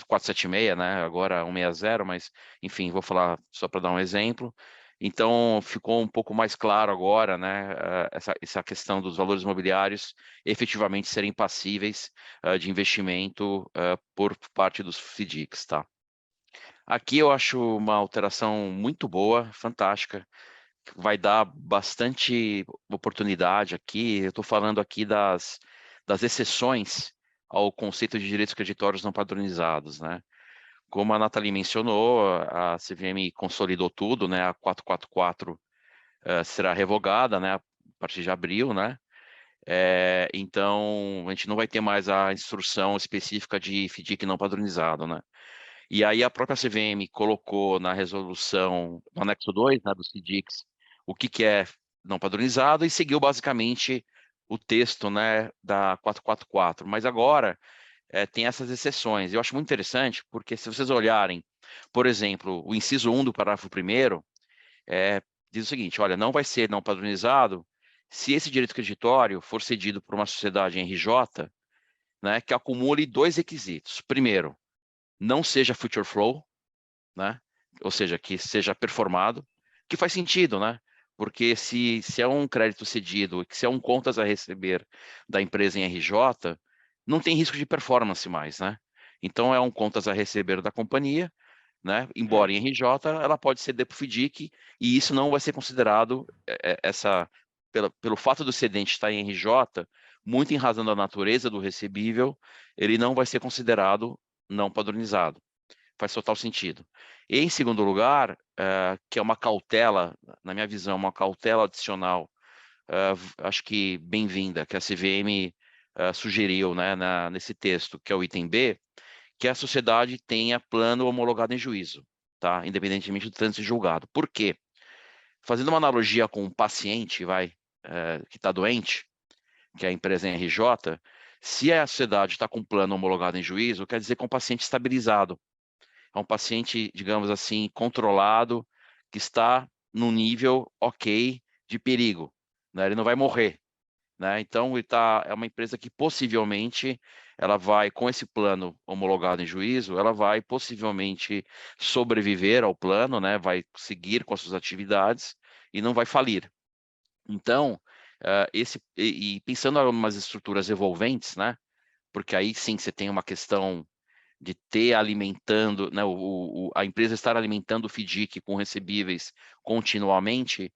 476, né, agora 160, mas enfim, vou falar só para dar um exemplo. Então ficou um pouco mais claro agora, né, essa questão dos valores imobiliários efetivamente serem passíveis de investimento por parte dos FDICs, tá? Aqui eu acho uma alteração muito boa, fantástica, vai dar bastante oportunidade aqui. Eu estou falando aqui das exceções ao conceito de direitos creditórios não padronizados, né? Como a Nathalie mencionou, a CVM consolidou tudo, né? A 444 será revogada, né? A partir de abril, né? Então, a gente não vai ter mais a instrução específica de FDIC não padronizado, né? E aí a própria CVM colocou na resolução, no anexo 2, né, dos FDICs, o que é não padronizado, e seguiu basicamente o texto, né, da 444. Mas agora tem essas exceções. Eu acho muito interessante, porque se vocês olharem, por exemplo, o inciso 1 do parágrafo 1º, diz o seguinte, olha, não vai ser não padronizado se esse direito creditório for cedido por uma sociedade em RJ, né, que acumule 2 requisitos. Primeiro, não seja future flow, né, ou seja, que seja performado, que faz sentido, né? Porque se é um crédito cedido, se é um contas a receber da empresa em RJ, não tem risco de performance mais, né? Então é um contas a receber da companhia, né? Embora em RJ, ela pode ser para o FDIC e isso não vai ser considerado pelo fato do cedente estar em RJ, muito em razão da natureza do recebível, ele não vai ser considerado não padronizado. Faz total sentido. E, em segundo lugar, que é uma cautela, na minha visão, uma cautela adicional, acho que bem-vinda, que a CVM sugeriu, né, nesse texto, que é o item B, que a sociedade tenha plano homologado em juízo, tá? Independentemente do trânsito julgado. Por quê? Fazendo uma analogia com um paciente, que está doente, que é a empresa em RJ, se a sociedade está com plano homologado em juízo, quer dizer que é um paciente estabilizado. É um paciente, digamos assim, controlado, que está num nível ok de perigo, né? Ele não vai morrer, né? Então, é uma empresa que possivelmente ela vai, com esse plano homologado em juízo, ela vai possivelmente sobreviver ao plano, né? Vai seguir com as suas atividades e não vai falir. Então, pensando em umas estruturas envolventes, né? Porque aí sim você tem uma questão de ter alimentando, né, a empresa estar alimentando o FDIC com recebíveis continuamente,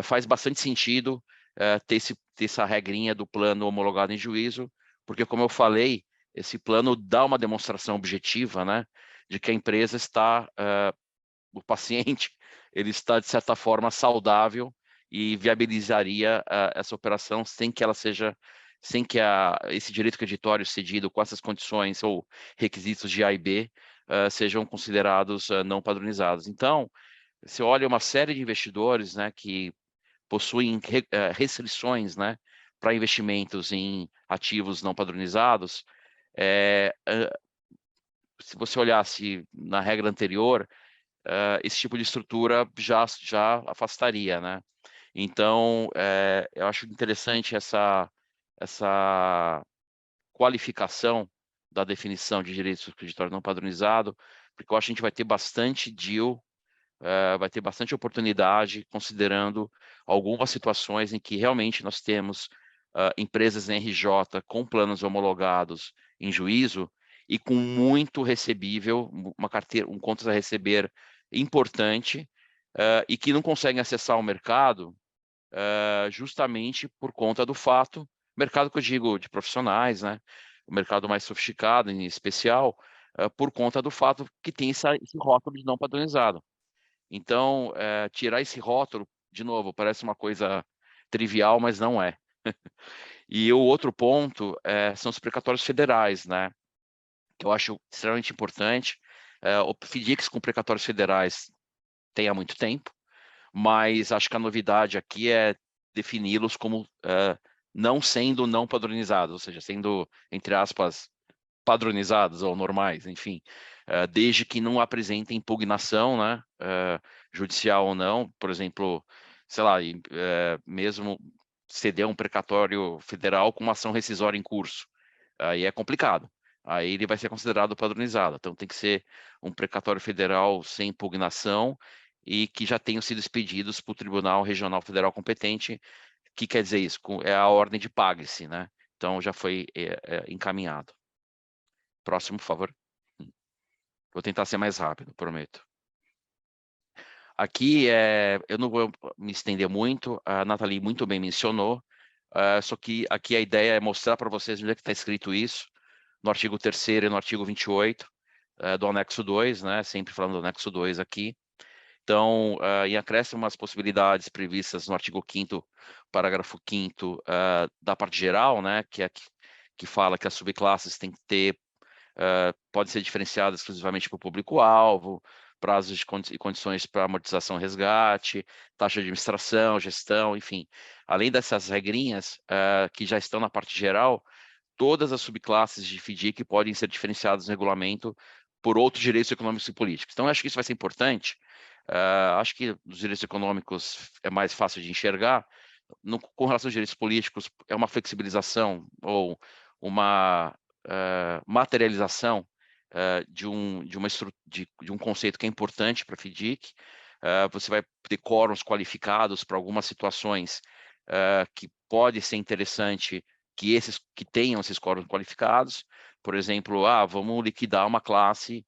faz bastante sentido ter essa regrinha do plano homologado em juízo, porque, como eu falei, esse plano dá uma demonstração objetiva, né, de que a empresa está, o paciente, ele está, de certa forma, saudável e viabilizaria essa operação sem que ela seja sem que esse direito creditório cedido com essas condições ou requisitos de A e B sejam considerados não padronizados. Então, você olha uma série de investidores, né, que possuem restrições, né, para investimentos em ativos não padronizados. Se você olhasse na regra anterior, esse tipo de estrutura já afastaria, né? Então, eu acho interessante essa qualificação da definição de direito creditório não padronizado, porque eu acho que a gente vai ter bastante deal, vai ter bastante oportunidade, considerando algumas situações em que realmente nós temos empresas em RJ com planos homologados em juízo e com muito recebível, uma carteira, um contas a receber importante, e que não conseguem acessar o mercado justamente por conta do fato, mercado que eu digo de profissionais, né? O mercado mais sofisticado, em especial, por conta do fato que tem esse rótulo de não padronizado. Então, tirar esse rótulo, de novo, parece uma coisa trivial, mas não é. E o outro ponto são os precatórios federais, né? Que eu acho extremamente importante. O FDICs com precatórios federais tem há muito tempo, mas acho que a novidade aqui é defini-los como não sendo não padronizados, ou seja, sendo, entre aspas, padronizados ou normais, enfim, desde que não apresentem impugnação, né, judicial ou não, por exemplo, sei lá, mesmo ceder um precatório federal com uma ação rescisória em curso, aí é complicado. Aí ele vai ser considerado padronizado. Então tem que ser um precatório federal sem impugnação e que já tenham sido expedidos para o Tribunal Regional Federal competente. O que quer dizer isso? É a ordem de pague-se, né? Então já foi encaminhado. Próximo, por favor. Vou tentar ser mais rápido, prometo. Aqui, eu não vou me estender muito, a Nathalie muito bem mencionou, só que aqui a ideia é mostrar para vocês onde é que está escrito isso, no artigo 3º e no artigo 28 do anexo 2, né? Sempre falando do anexo 2 aqui. Então, em acréscimo umas possibilidades previstas no artigo 5º, parágrafo 5º da parte geral, né? Que fala que as subclasses têm que ter, podem ser diferenciadas exclusivamente para o público-alvo, prazos e condições para amortização e resgate, taxa de administração, gestão, enfim. Além dessas regrinhas que já estão na parte geral, todas as subclasses de FDIC podem ser diferenciadas no regulamento por outros direitos econômicos e políticos. Então, eu acho que isso vai ser importante, Acho que os direitos econômicos é mais fácil de enxergar. Com relação aos direitos políticos, é uma flexibilização ou uma materialização de um conceito que é importante para a FDIC. Você vai ter quórums qualificados para algumas situações que pode ser interessante que tenham esses quórums qualificados. Por exemplo, vamos liquidar uma classe,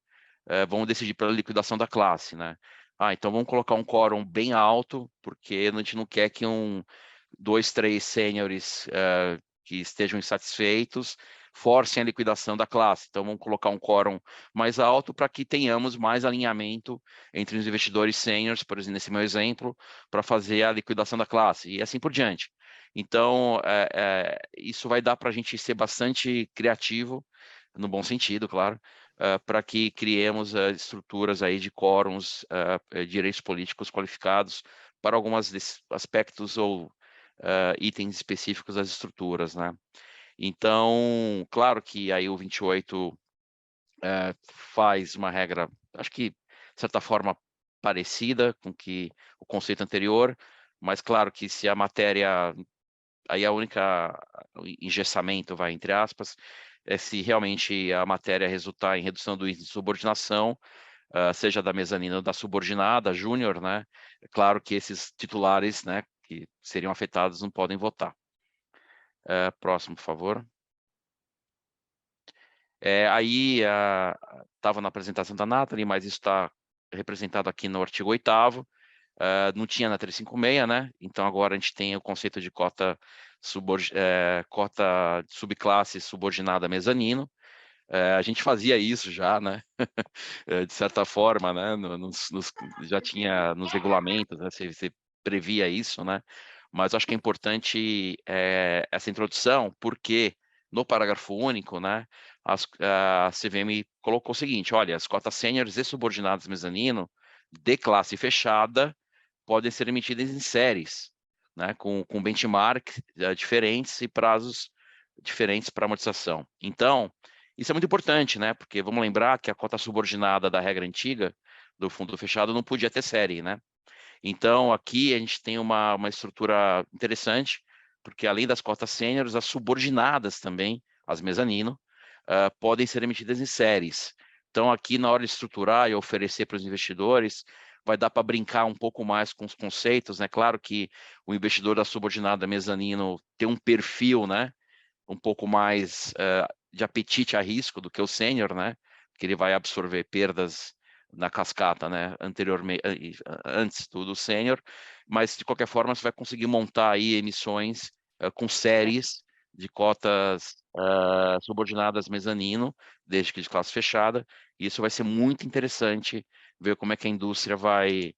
vamos decidir pela liquidação da classe, né? Então vamos colocar um quórum bem alto, porque a gente não quer que 2, 3 sêniores que estejam insatisfeitos forcem a liquidação da classe. Então vamos colocar um quórum mais alto para que tenhamos mais alinhamento entre os investidores sêniores, por exemplo, nesse meu exemplo, para fazer a liquidação da classe, e assim por diante. Então, isso vai dar para a gente ser bastante criativo, no bom sentido, claro, para que criemos estruturas aí de quórums, direitos políticos qualificados para alguns aspectos ou itens específicos das estruturas, né? Então, claro que aí o 28 faz uma regra, acho que, de certa forma, parecida com o conceito anterior, mas claro que se a matéria, aí a única engessamento vai, entre aspas, se realmente a matéria resultar em redução do índice de subordinação, seja da mezanina ou da subordinada, júnior, né? É claro que esses titulares, né, que seriam afetados não podem votar. Próximo, por favor. Aí estava na apresentação da Nathalie, mas isso está representado aqui no artigo 8º, não tinha na 356, né? Então agora a gente tem o conceito de cota de subclasse subordinada mezanino. A gente fazia isso já, né? De certa forma, né? Já tinha nos regulamentos, né? Você previa isso, né? Mas acho que é importante essa introdução, porque no parágrafo único, né? A CVM colocou o seguinte: olha, as cotas sêniores e subordinadas mezanino de classe fechada podem ser emitidas em séries, né? Com benchmark diferentes e prazos diferentes para amortização. Então, isso é muito importante, né? Porque vamos lembrar que a cota subordinada da regra antiga do fundo fechado não podia ter série, né? Então, aqui a gente tem uma estrutura interessante, porque além das cotas sêniores, as subordinadas também, as mezanino, podem ser emitidas em séries. Então, aqui na hora de estruturar e oferecer para os investidores, vai dar para brincar um pouco mais com os conceitos, né? Claro que o investidor da subordinada mezanino tem um perfil, né? Um pouco mais de apetite a risco do que o sênior, né? Que ele vai absorver perdas na cascata, né? Antes do sênior, mas de qualquer forma você vai conseguir montar aí emissões com séries de cotas subordinadas mezanino, desde que de classe fechada, e isso vai ser muito interessante ver como é que a indústria vai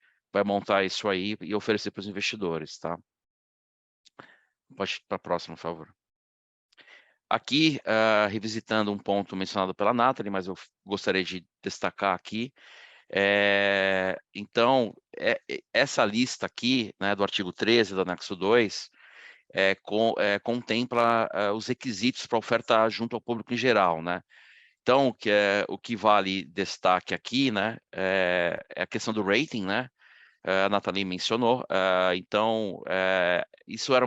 montar isso aí e oferecer para os investidores, tá? Pode ir para a próxima, por favor. Aqui, revisitando um ponto mencionado pela Nathalie, mas eu gostaria de destacar aqui. Então, essa lista aqui, né, do artigo 13 do anexo 2, contempla os requisitos para oferta junto ao público em geral, né? Então, o que vale destaque aqui, né, é a questão do rating, né? A Nathalie mencionou. Então, isso era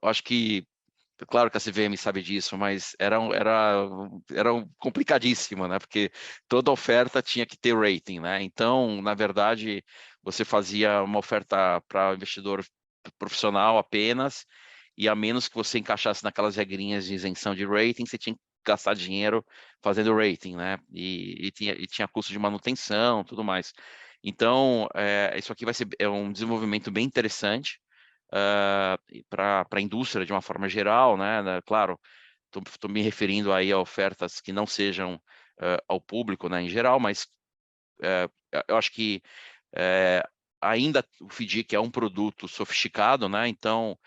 acho que, claro que a CVM sabe disso, mas era complicadíssimo, né? Porque toda oferta tinha que ter rating, né? Então, na verdade, você fazia uma oferta para investidor profissional apenas, e a menos que você encaixasse naquelas regrinhas de isenção de rating, você tinha que gastar dinheiro fazendo rating, né? E tinha custo de manutenção, tudo mais. Então, isso aqui vai ser um desenvolvimento bem interessante para a indústria de uma forma geral, né? Claro, estou me referindo aí a ofertas que não sejam ao público, né, em geral, mas eu acho que ainda o FDIC é um produto sofisticado, né? Então,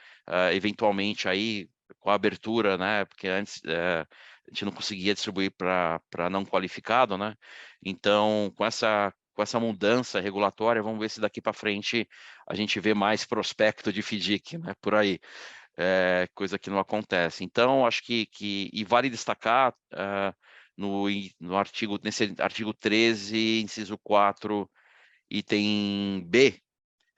eventualmente aí com a abertura, né? Porque antes a gente não conseguia distribuir para não qualificado, né? Então, com essa mudança regulatória, vamos ver se daqui para frente a gente vê mais prospecto de FDIC, né? Por aí. Coisa que não acontece. Então, acho que e vale destacar nesse artigo 13, inciso 4, item B,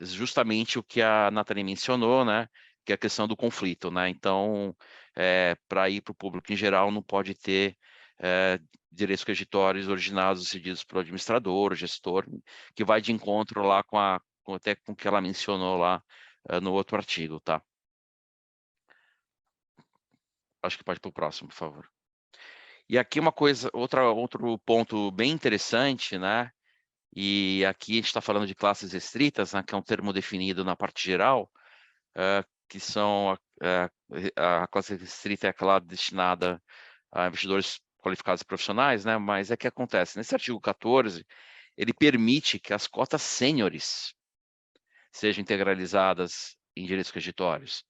justamente o que a Nathalie mencionou, né, que é a questão do conflito, né? Então, para ir para o público em geral, não pode ter direitos creditórios originados e cedidos pelo administrador, o gestor, que vai de encontro lá até com o que ela mencionou lá no outro artigo, tá? Acho que pode ir para o próximo, por favor. E aqui outro ponto bem interessante, né? E aqui a gente está falando de classes restritas, né, que é um termo definido na parte geral, que são a classe restrita é aquela destinada a investidores qualificados e profissionais, né? Mas é que acontece, nesse artigo 14, ele permite que as cotas sêniores sejam integralizadas em direitos creditórios.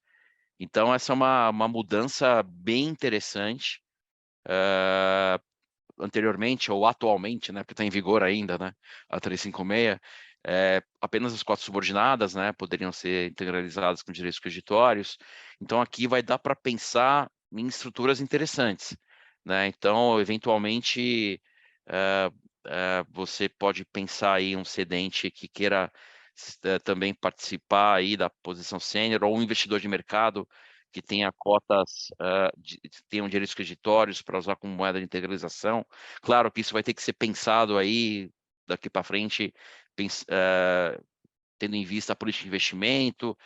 Então, essa é uma mudança bem interessante. Anteriormente ou atualmente, né, porque está em vigor ainda, né, a 356, apenas as cotas subordinadas, né, poderiam ser integralizadas com direitos creditórios. Então, aqui vai dar para pensar em estruturas interessantes, né? Então, eventualmente, você pode pensar aí um cedente que queira também participar aí da posição sênior, ou um investidor de mercado que tenha cotas, tenham direitos creditórios para usar como moeda de integralização. Claro que isso vai ter que ser pensado aí daqui para frente, tendo em vista a política de investimento,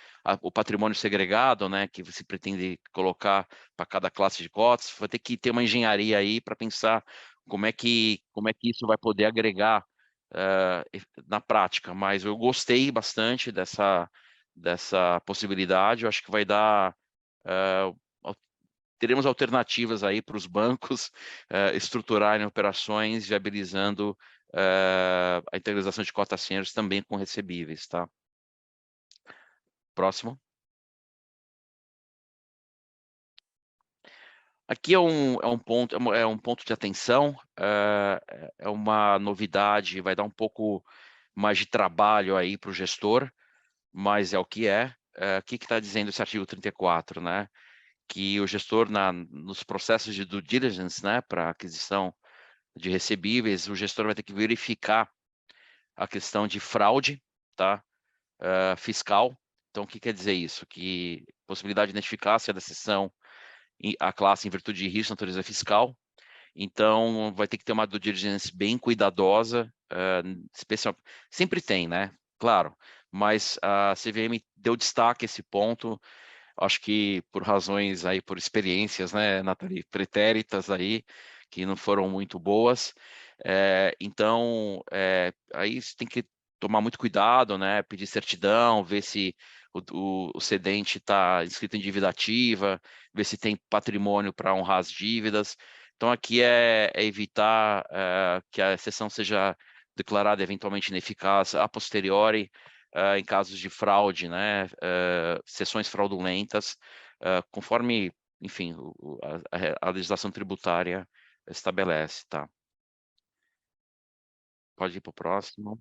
o patrimônio segregado, né, que você pretende colocar para cada classe de cotas. Vai ter que ter uma engenharia aí para pensar como é que isso vai poder agregar na prática. Mas eu gostei bastante dessa possibilidade. Eu acho que vai dar teremos alternativas aí para os bancos estruturarem operações, viabilizando a integralização de cotas sêniores também com recebíveis, tá? Próximo. Aqui é um ponto de atenção, é uma novidade, vai dar um pouco mais de trabalho aí para o gestor, mas é o que é. O que está dizendo esse artigo 34, né? Que o gestor, nos processos de due diligence, né, para aquisição de recebíveis, o gestor vai ter que verificar a questão de fraude, tá? Fiscal. Então, o que quer dizer isso? Que possibilidade de ineficácia da cessão a classe em virtude de risco de natureza fiscal. Então, vai ter que ter uma due diligence bem cuidadosa, especial. Sempre tem, né? Claro, mas a CVM deu destaque a esse ponto, acho que por razões aí, por experiências, né, Nathalie, pretéritas aí, que não foram muito boas. Então, aí você tem que tomar muito cuidado, né, pedir certidão, ver se o cedente está inscrito em dívida ativa, ver se tem patrimônio para honrar as dívidas. Então, aqui é evitar que a exceção seja declarada eventualmente ineficaz a posteriori, em casos de fraude, né, cessões fraudulentas, conforme, enfim, a legislação tributária estabelece, tá? Pode ir para o próximo.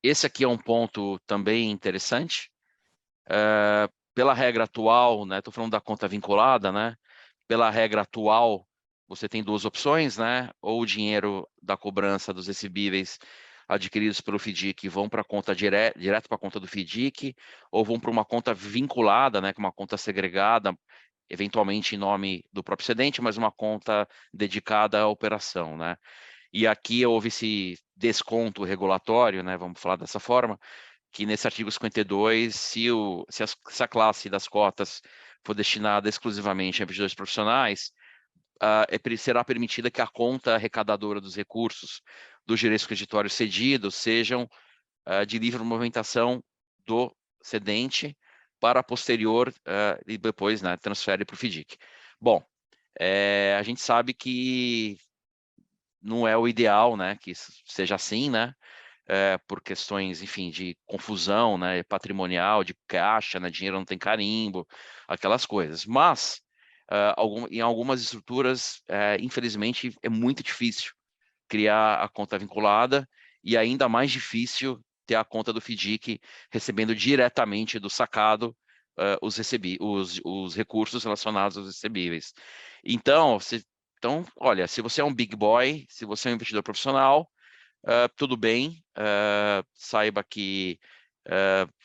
Esse aqui é um ponto também interessante. Pela regra atual, né, estou falando da conta vinculada, né? Pela regra atual, você tem duas opções, né? Ou o dinheiro da cobrança dos recebíveis adquiridos pelo FDIC vão para a conta direto para a conta do FDIC, ou vão para uma conta vinculada, né, com uma conta segregada, eventualmente em nome do próprio cedente, mas uma conta dedicada à operação, né? E aqui houve esse desconto regulatório, né, vamos falar dessa forma, que nesse artigo 52, se a classe das cotas for destinada exclusivamente a investidores profissionais, será permitida que a conta arrecadadora dos recursos dos direitos creditórios cedidos sejam de livre movimentação do cedente para a posterior e depois, né, transfere para o FDIC. Bom, a gente sabe que não é o ideal, né, que seja assim, né, por questões, enfim, de confusão, né, patrimonial, de caixa, né, dinheiro não tem carimbo, aquelas coisas. Mas, em algumas estruturas, infelizmente, é muito difícil criar a conta vinculada e ainda mais difícil ter a conta do FDIC recebendo diretamente do sacado os recursos relacionados aos recebíveis. Então, Então, olha, se você é um big boy, se você é um investidor profissional, tudo bem, saiba que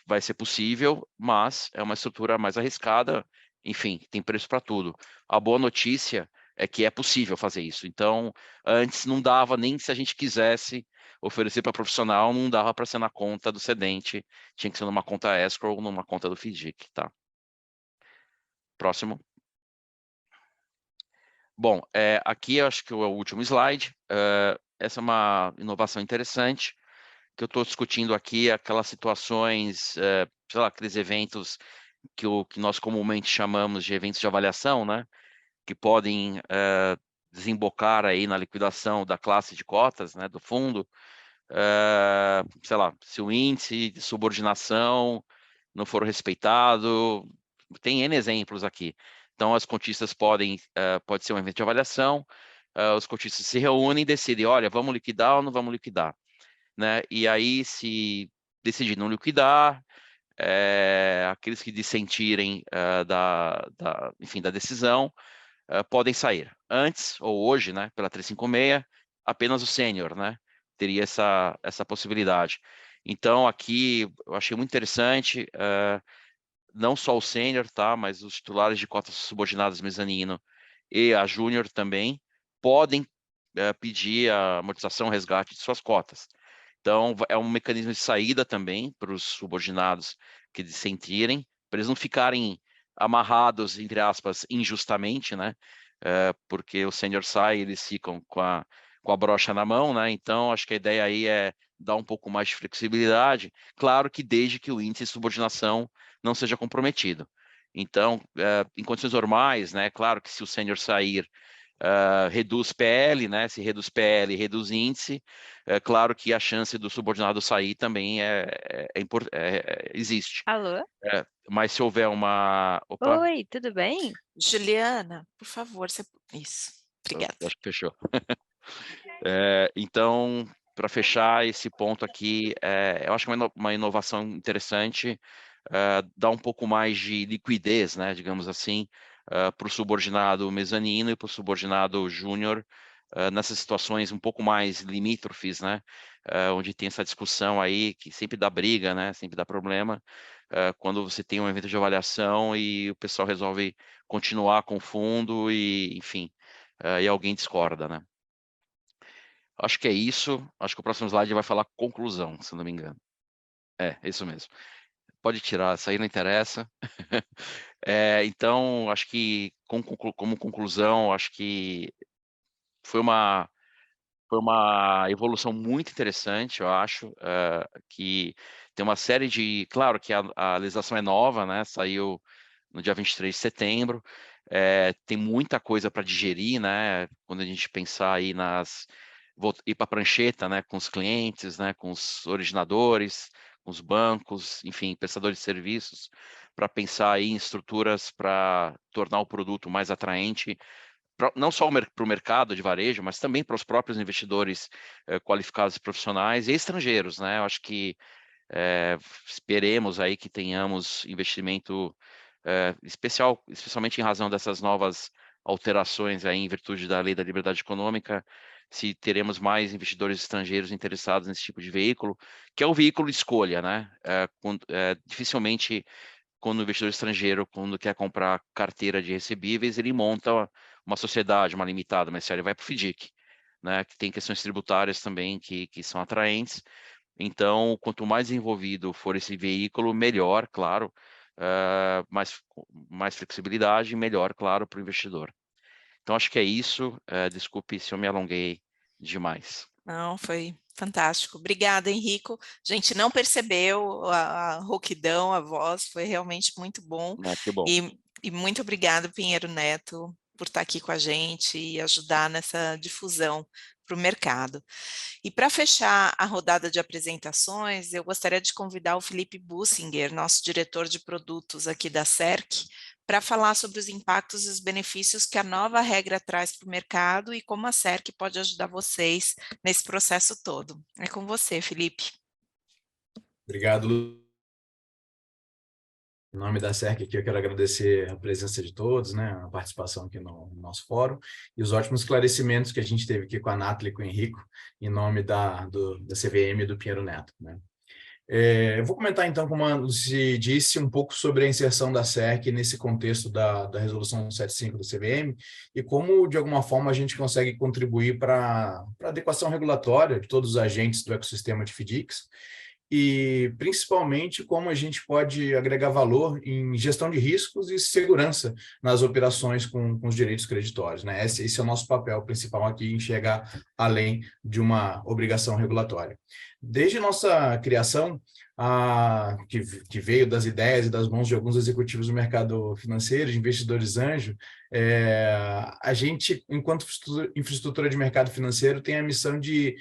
vai ser possível, mas é uma estrutura mais arriscada, enfim, tem preço para tudo. A boa notícia é que é possível fazer isso. Então, antes não dava nem se a gente quisesse oferecer para profissional, não dava para ser na conta do cedente, tinha que ser numa conta escrow ou numa conta do FDIC, tá? Próximo. Bom, aqui eu acho que é o último slide. Essa é uma inovação interessante, que eu estou discutindo aqui, aquelas situações, sei lá, aqueles eventos que nós comumente chamamos de eventos de avaliação, né? Que podem desembocar aí na liquidação da classe de cotas, né, do fundo, sei lá, se o índice de subordinação não for respeitado, tem N exemplos aqui. Então, as cotistas pode ser um evento de avaliação, os cotistas se reúnem e decidem, olha, vamos liquidar ou não vamos liquidar, né? E aí, se decidir não liquidar, aqueles que dissentirem enfim, da decisão, podem sair. Antes, ou hoje, né, pela 356, apenas o sênior, né, teria essa possibilidade. Então, aqui, eu achei muito interessante, não só o sênior, tá, mas os titulares de cotas subordinadas mezanino e a júnior também podem pedir a amortização, resgate de suas cotas. Então, é um mecanismo de saída também para os subordinados que dissentirem, para eles não ficarem amarrados, entre aspas, injustamente, né? Porque o sênior sai, eles ficam com a brocha na mão, né? Então, acho que a ideia aí é dar um pouco mais de flexibilidade, claro que desde que o índice de subordinação não seja comprometido. Então, em condições normais, né? Claro que se o sênior sair, reduz PL, né? Se reduz PL, reduz índice. É claro que a chance do subordinado sair também existe. Alô? Mas se houver uma... Opa, Oi, tudo bem? Juliana, por favor, você... Isso, obrigada. acho que fechou. Então, para fechar esse ponto aqui, eu acho que é uma inovação interessante, dá um pouco mais de liquidez, né, digamos assim, para o subordinado mezanino e para o subordinado júnior, nessas situações um pouco mais limítrofes, né, onde tem essa discussão aí que sempre dá briga, né, sempre dá problema, quando você tem um evento de avaliação e o pessoal resolve continuar com o fundo e, enfim, e alguém discorda, né. Acho que é isso. Acho que o próximo slide vai falar conclusão, se não me engano. Isso mesmo. Pode tirar, isso aí não interessa. Então, acho que como conclusão, acho que foi uma evolução muito interessante, eu acho, que tem uma série de... Claro que a legislação é nova, né? Saiu no dia 23 de setembro, tem muita coisa para digerir, né? Quando a gente pensar aí ir para a prancheta, né? Com os clientes, né? Com os originadores, com os bancos, enfim, prestadores de serviços, para pensar aí em estruturas para tornar o produto mais atraente, não só para o mercado de varejo, mas também para os próprios investidores qualificados e profissionais e estrangeiros, né? Eu acho que esperemos aí que tenhamos investimento especialmente em razão dessas novas alterações aí em virtude da Lei da Liberdade Econômica, se teremos mais investidores estrangeiros interessados nesse tipo de veículo, que é o veículo de escolha, né? Dificilmente, quando o investidor estrangeiro, quando quer comprar carteira de recebíveis, ele monta uma sociedade, uma limitada, mas ele vai para o FDIC, né? Que tem questões tributárias também que são atraentes. Então, quanto mais envolvido for esse veículo, melhor, claro, mais flexibilidade, melhor, claro, para o investidor. Então, acho que é isso. Desculpe se eu me alonguei demais. Não, foi fantástico. Obrigada, Henrico. A gente não percebeu a rouquidão, a voz, foi realmente muito bom. Que bom. E muito obrigada, Pinheiro Neto, por estar aqui com a gente e ajudar nessa difusão para o mercado. E para fechar a rodada de apresentações, eu gostaria de convidar o Felipe Bussinger, nosso diretor de produtos aqui da SERC, para falar sobre os impactos e os benefícios que a nova regra traz para o mercado e como a SERC pode ajudar vocês nesse processo todo. É com você, Felipe. Obrigado. Em nome da SERC aqui, eu quero agradecer a presença de todos, né, a participação aqui no nosso fórum e os ótimos esclarecimentos que a gente teve aqui com a Nathalie e com o Henrico, em nome da CVM e do Pinheiro Neto, né. Eu vou comentar, então, como se disse, um pouco sobre a inserção da SERC nesse contexto da Resolução 175 do CVM e como, de alguma forma, a gente consegue contribuir para a adequação regulatória de todos os agentes do ecossistema de FDICs e, principalmente, como a gente pode agregar valor em gestão de riscos e segurança nas operações com os direitos creditórios, né? Esse é o nosso papel principal aqui, enxergar além de uma obrigação regulatória. Desde nossa criação, que veio das ideias e das mãos de alguns executivos do mercado financeiro, de investidores anjo, a gente, enquanto infraestrutura de mercado financeiro, tem a missão de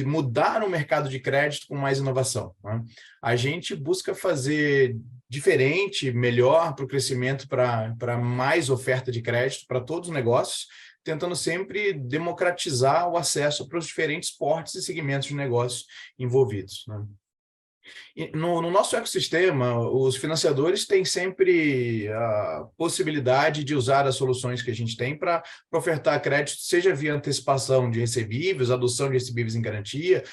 mudar o mercado de crédito com mais inovação, né? A gente busca fazer diferente, melhor para o crescimento, para mais oferta de crédito para todos os negócios, tentando sempre democratizar o acesso para os diferentes portes e segmentos de negócios envolvidos, né? E no nosso ecossistema, os financiadores têm sempre a possibilidade de usar as soluções que a gente tem para ofertar crédito, seja via antecipação de recebíveis, adoção de recebíveis em garantia,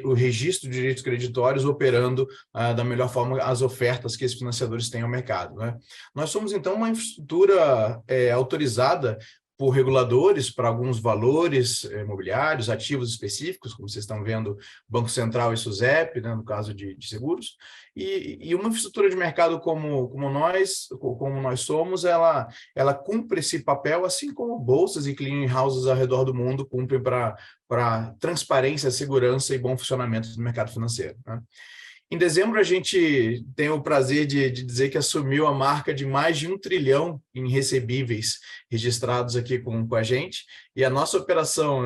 o registro de direitos creditórios operando da melhor forma as ofertas que esses financiadores têm ao mercado, né? Nós somos, então, uma infraestrutura autorizada por reguladores para alguns valores imobiliários, ativos específicos, como vocês estão vendo, Banco Central e SUSEP, né, no caso de seguros, e uma infraestrutura de mercado como nós somos, ela cumpre esse papel, assim como bolsas e clearing houses ao redor do mundo cumprem para transparência, segurança e bom funcionamento do mercado financeiro, né? Em dezembro, a gente tem o prazer de dizer que assumiu a marca de mais de 1 trilhão em recebíveis registrados aqui com a gente, e a nossa operação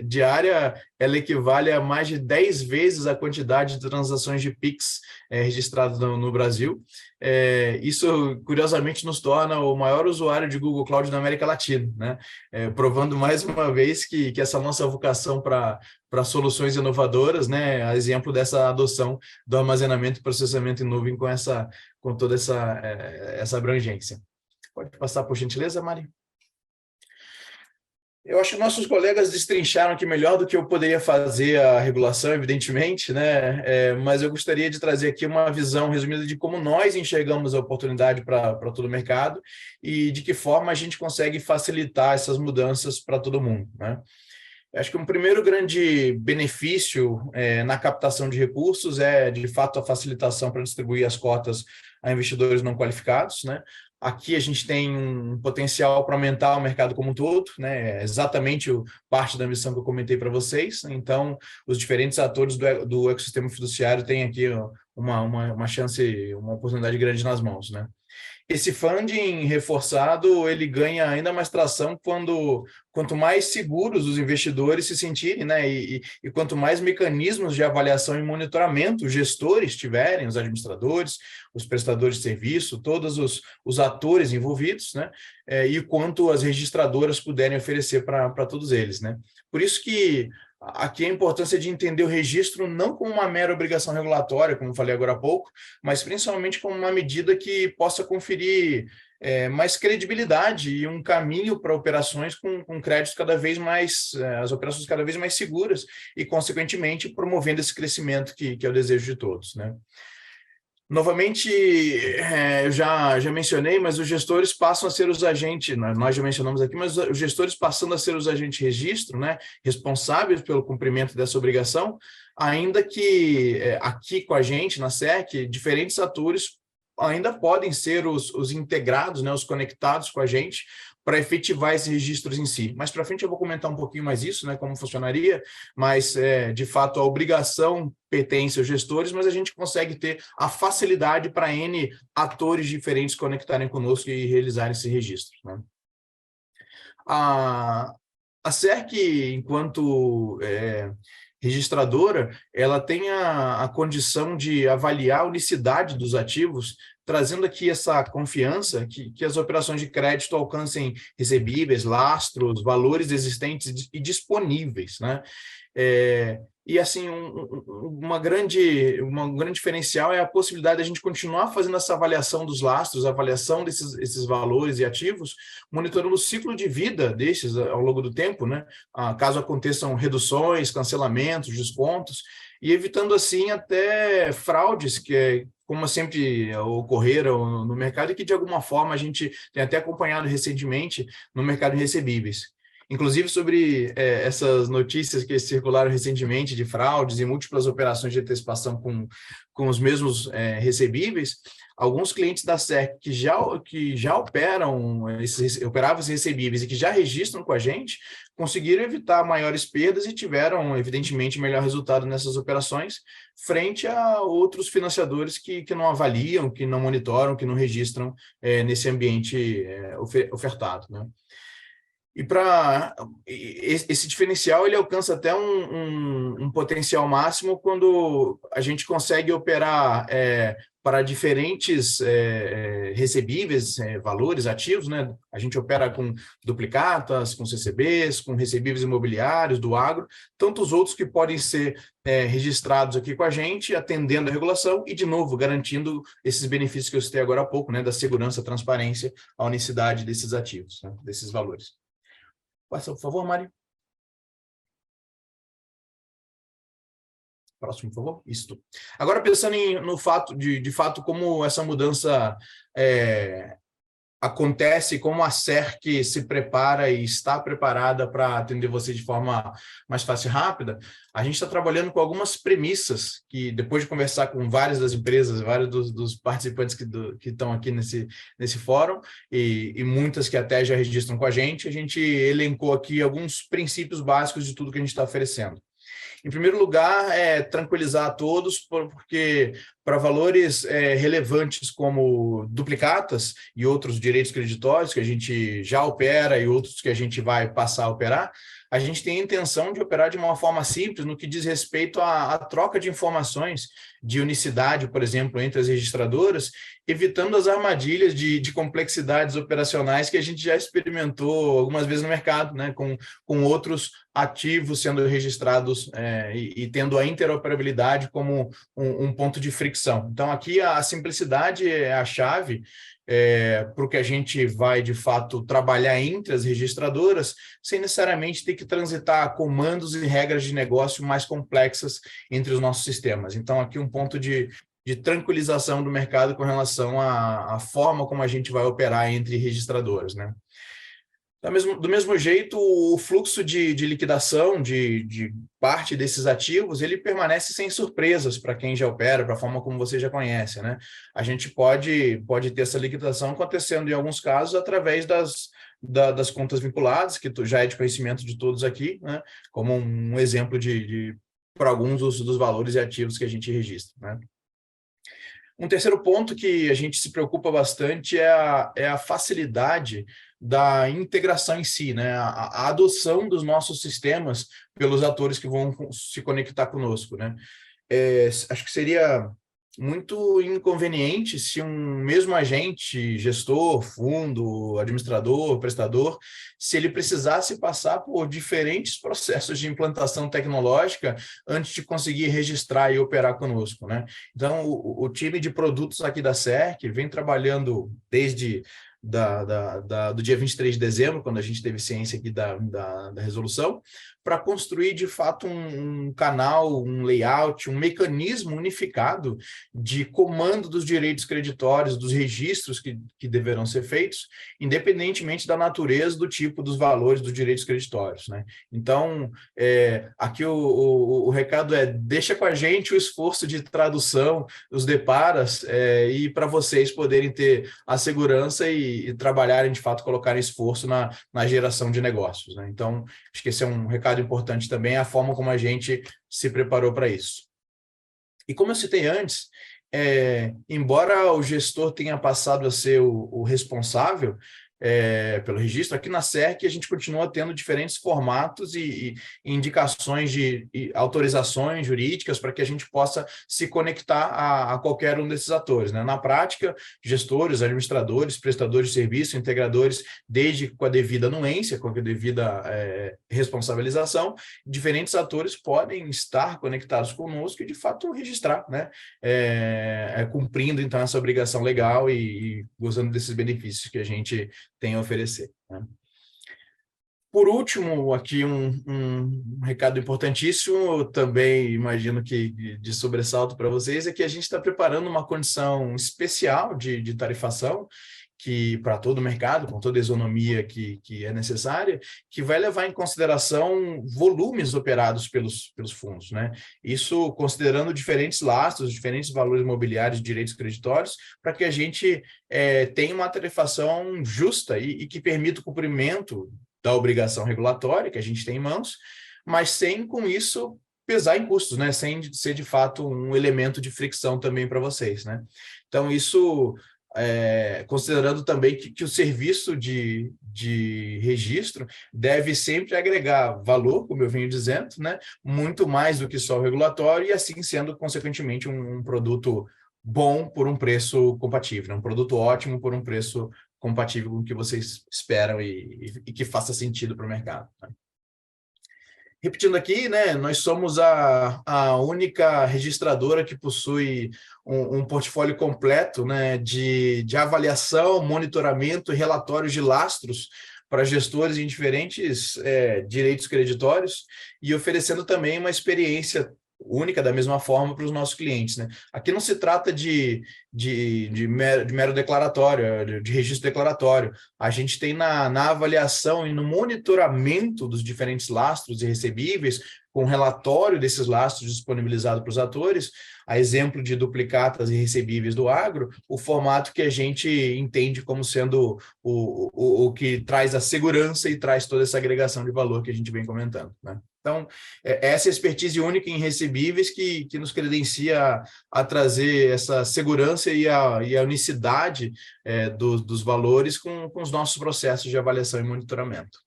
diária, ela equivale a mais de 10 vezes a quantidade de transações de Pix registradas no Brasil. Isso, curiosamente, nos torna o maior usuário de Google Cloud na América Latina, né? Provando mais uma vez que essa nossa vocação para soluções inovadoras, né, a exemplo dessa adoção do armazenamento e processamento em nuvem com toda essa abrangência. Pode passar, por gentileza, Mari? Eu acho que nossos colegas destrincharam aqui melhor do que eu poderia fazer a regulação, evidentemente, né? Mas eu gostaria de trazer aqui uma visão resumida de como nós enxergamos a oportunidade para todo o mercado e de que forma a gente consegue facilitar essas mudanças para todo mundo, né? Acho que um primeiro grande benefício na captação de recursos é, de fato, a facilitação para distribuir as cotas a investidores não qualificados, né? Aqui a gente tem um potencial para aumentar o mercado como um todo, né? É exatamente parte da missão que eu comentei para vocês. Então, os diferentes atores do ecossistema fiduciário têm aqui uma chance, uma oportunidade grande nas mãos, né? Esse funding reforçado, ele ganha ainda mais tração quanto mais seguros os investidores se sentirem, né? E quanto mais mecanismos de avaliação e monitoramento os gestores tiverem, os administradores, os prestadores de serviço, todos os atores envolvidos, né? E quanto as registradoras puderem oferecer para todos eles, né? Por isso que aqui a importância de entender o registro não como uma mera obrigação regulatória, como falei agora há pouco, mas principalmente como uma medida que possa conferir mais credibilidade e um caminho para operações com créditos cada vez mais, as operações cada vez mais seguras e, consequentemente, promovendo esse crescimento que é o desejo de todos, né? Novamente, eu já mencionei, mas os gestores passam a ser os agentes, nós já mencionamos aqui, mas os gestores passando a ser os agentes de registro, né, responsáveis pelo cumprimento dessa obrigação, ainda que aqui com a gente, na SERC, diferentes atores ainda podem ser os integrados, né, os conectados com a gente, para efetivar esses registros em si. Mais para frente eu vou comentar um pouquinho mais isso, né, como funcionaria, mas, de fato, a obrigação pertence aos gestores, mas a gente consegue ter a facilidade para N atores diferentes conectarem conosco e realizarem esse registro, né? A SERC, enquanto registradora, ela tem a condição de avaliar a unicidade dos ativos, trazendo aqui essa confiança que as operações de crédito alcancem recebíveis, lastros, valores existentes e disponíveis, né? E, assim, um grande diferencial é a possibilidade de a gente continuar fazendo essa avaliação dos lastros, a avaliação desses valores e ativos, monitorando o ciclo de vida desses ao longo do tempo, né? Caso aconteçam reduções, cancelamentos, descontos, e evitando, assim, até fraudes como sempre ocorreram no mercado e que, de alguma forma, a gente tem até acompanhado recentemente no mercado de recebíveis. Inclusive, sobre essas notícias que circularam recentemente de fraudes e múltiplas operações de antecipação com os mesmos recebíveis, alguns clientes da SERC que já operavam esses recebíveis e que já registram com a gente, conseguiram evitar maiores perdas e tiveram, evidentemente, melhor resultado nessas operações, frente a outros financiadores que não avaliam, que não monitoram, que não registram nesse ambiente ofertado, né? E para esse diferencial, ele alcança até um potencial máximo quando a gente consegue operar para diferentes recebíveis, valores ativos, né? A gente opera com duplicatas, com CCBs, com recebíveis imobiliários do agro, tantos outros que podem ser registrados aqui com a gente, atendendo a regulação e, de novo, garantindo esses benefícios que eu citei agora há pouco, né? Da segurança, transparência, a unicidade desses ativos, né? Desses valores. Passa, por favor, Mari. Próximo, por favor. Isso. Agora, pensando no fato, de fato, como essa mudança acontece, como a SERC se prepara e está preparada para atender você de forma mais fácil e rápida, a gente está trabalhando com algumas premissas que, depois de conversar com várias das empresas, vários dos participantes que estão aqui nesse fórum, e muitas que até já registram com a gente elencou aqui alguns princípios básicos de tudo que a gente está oferecendo. Em primeiro lugar, tranquilizar a todos, porque para valores relevantes como duplicatas e outros direitos creditórios que a gente já opera e outros que a gente vai passar a operar, a gente tem a intenção de operar de uma forma simples no que diz respeito à troca de informações de unicidade, por exemplo, entre as registradoras, evitando as armadilhas de complexidades operacionais que a gente já experimentou algumas vezes no mercado, né, com outros ativos sendo registrados e tendo a interoperabilidade como um ponto de fricção. Então, aqui a simplicidade é a chave para o que a gente vai, de fato, trabalhar entre as registradoras, sem necessariamente ter que transitar comandos e regras de negócio mais complexas entre os nossos sistemas. Então, aqui um ponto de tranquilização do mercado com relação à forma como a gente vai operar entre registradoras, né? Do mesmo jeito, o fluxo de liquidação de parte desses ativos, ele permanece sem surpresas para quem já opera, para a forma como você já conhece, né? A gente pode ter essa liquidação acontecendo, em alguns casos, através das contas vinculadas, que já é de conhecimento de todos aqui, né? Como um exemplo para alguns dos valores e ativos que a gente registra, né? Um terceiro ponto que a gente se preocupa bastante é a facilidade da integração em si, né? A adoção dos nossos sistemas pelos atores que vão se conectar conosco, né? Acho que seria muito inconveniente se um mesmo agente, gestor, fundo, administrador, prestador, se ele precisasse passar por diferentes processos de implantação tecnológica antes de conseguir registrar e operar conosco, né? Então, o time de produtos aqui da SERC vem trabalhando desde do dia 23 de dezembro, quando a gente teve ciência aqui da resolução, para construir, de fato, um canal, um layout, um mecanismo unificado de comando dos direitos creditórios, dos registros que deverão ser feitos, independentemente da natureza, do tipo, dos valores dos direitos creditórios, né? Então, aqui o recado deixa com a gente o esforço de tradução, os deparas, e para vocês poderem ter a segurança e trabalharem, de fato, colocarem esforço na geração de negócios, né? Então, acho que esse é um recado importante também, a forma como a gente se preparou para isso. E como eu citei antes, embora o gestor tenha passado a ser o responsável pelo registro, aqui na SERC a gente continua tendo diferentes formatos e indicações de autorizações jurídicas para que a gente possa se conectar a qualquer um desses atores, né? Na prática, gestores, administradores, prestadores de serviço, integradores, desde com a devida anuência, com a devida responsabilização, diferentes atores podem estar conectados conosco e, de fato, registrar, né? Cumprindo, então, essa obrigação legal e gozando desses benefícios que a gente tem a oferecer, né? Por último, aqui um recado importantíssimo, também imagino que de sobressalto para vocês, é que a gente está preparando uma condição especial de tarifação, que para todo o mercado, com toda a isonomia que é necessária, que vai levar em consideração volumes operados pelos fundos, né? Isso considerando diferentes lastros, diferentes valores imobiliários e direitos creditórios, para que a gente tenha uma tarifação justa e que permita o cumprimento da obrigação regulatória que a gente tem em mãos, mas sem, com isso, pesar em custos, né? Sem ser, de fato, um elemento de fricção também para vocês, né? Então, isso... considerando também que o serviço de registro deve sempre agregar valor, como eu venho dizendo, né? Muito mais do que só o regulatório, e assim sendo, consequentemente, um produto bom por um preço compatível, né? Um produto ótimo por um preço compatível com o que vocês esperam e que faça sentido para o mercado, né? Repetindo aqui, né, nós somos a única registradora que possui um portfólio completo, né, de avaliação, monitoramento e relatórios de lastros para gestores em diferentes direitos creditórios e oferecendo também uma experiência única da mesma forma para os nossos clientes, né? Aqui não se trata de mero declaratório, de registro declaratório. A gente tem na avaliação e no monitoramento dos diferentes lastros e recebíveis, com relatório desses lastros disponibilizado para os atores, a exemplo de duplicatas e recebíveis do agro, o formato que a gente entende como sendo o que traz a segurança e traz toda essa agregação de valor que a gente vem comentando, né? Então, essa expertise única em recebíveis que nos credencia a trazer essa segurança e a unicidade dos valores com os nossos processos de avaliação e monitoramento.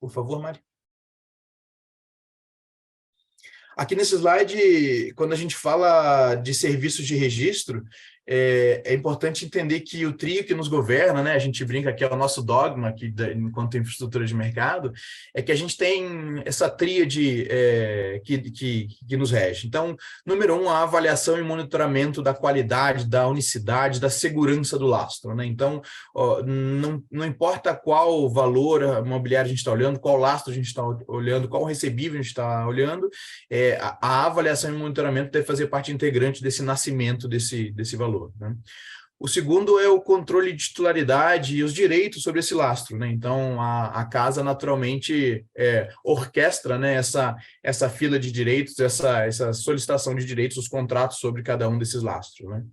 Por favor, Mari. Aqui nesse slide, quando a gente fala de serviços de registro, é importante entender que o trio que nos governa, né, a gente brinca que é o nosso dogma aqui enquanto infraestrutura de mercado, é que a gente tem essa tríade que nos rege. Então, número 1, a avaliação e monitoramento da qualidade, da unicidade, da segurança do lastro, né? Então, não importa qual valor imobiliário a gente está olhando, qual lastro a gente está olhando, qual recebível a gente está olhando, a avaliação e monitoramento deve fazer parte integrante desse nascimento desse valor, né? O segundo é o controle de titularidade e os direitos sobre esse lastro, né? Então, a casa naturalmente orquestra, né, essa fila de direitos, essa solicitação de direitos, os contratos sobre cada um desses lastros, né?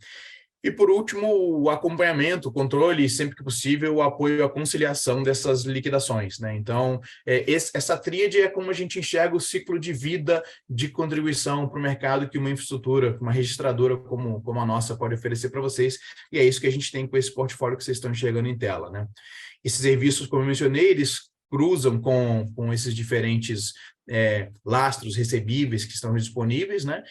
E, por último, o acompanhamento, o controle, sempre que possível, o apoio à conciliação dessas liquidações, né? Então, essa tríade é como a gente enxerga o ciclo de vida de contribuição para o mercado que uma infraestrutura, uma registradora como a nossa pode oferecer para vocês, e é isso que a gente tem com esse portfólio que vocês estão enxergando em tela, né? Esses serviços, como eu mencionei, eles cruzam com esses diferentes lastros recebíveis que estão disponíveis, né,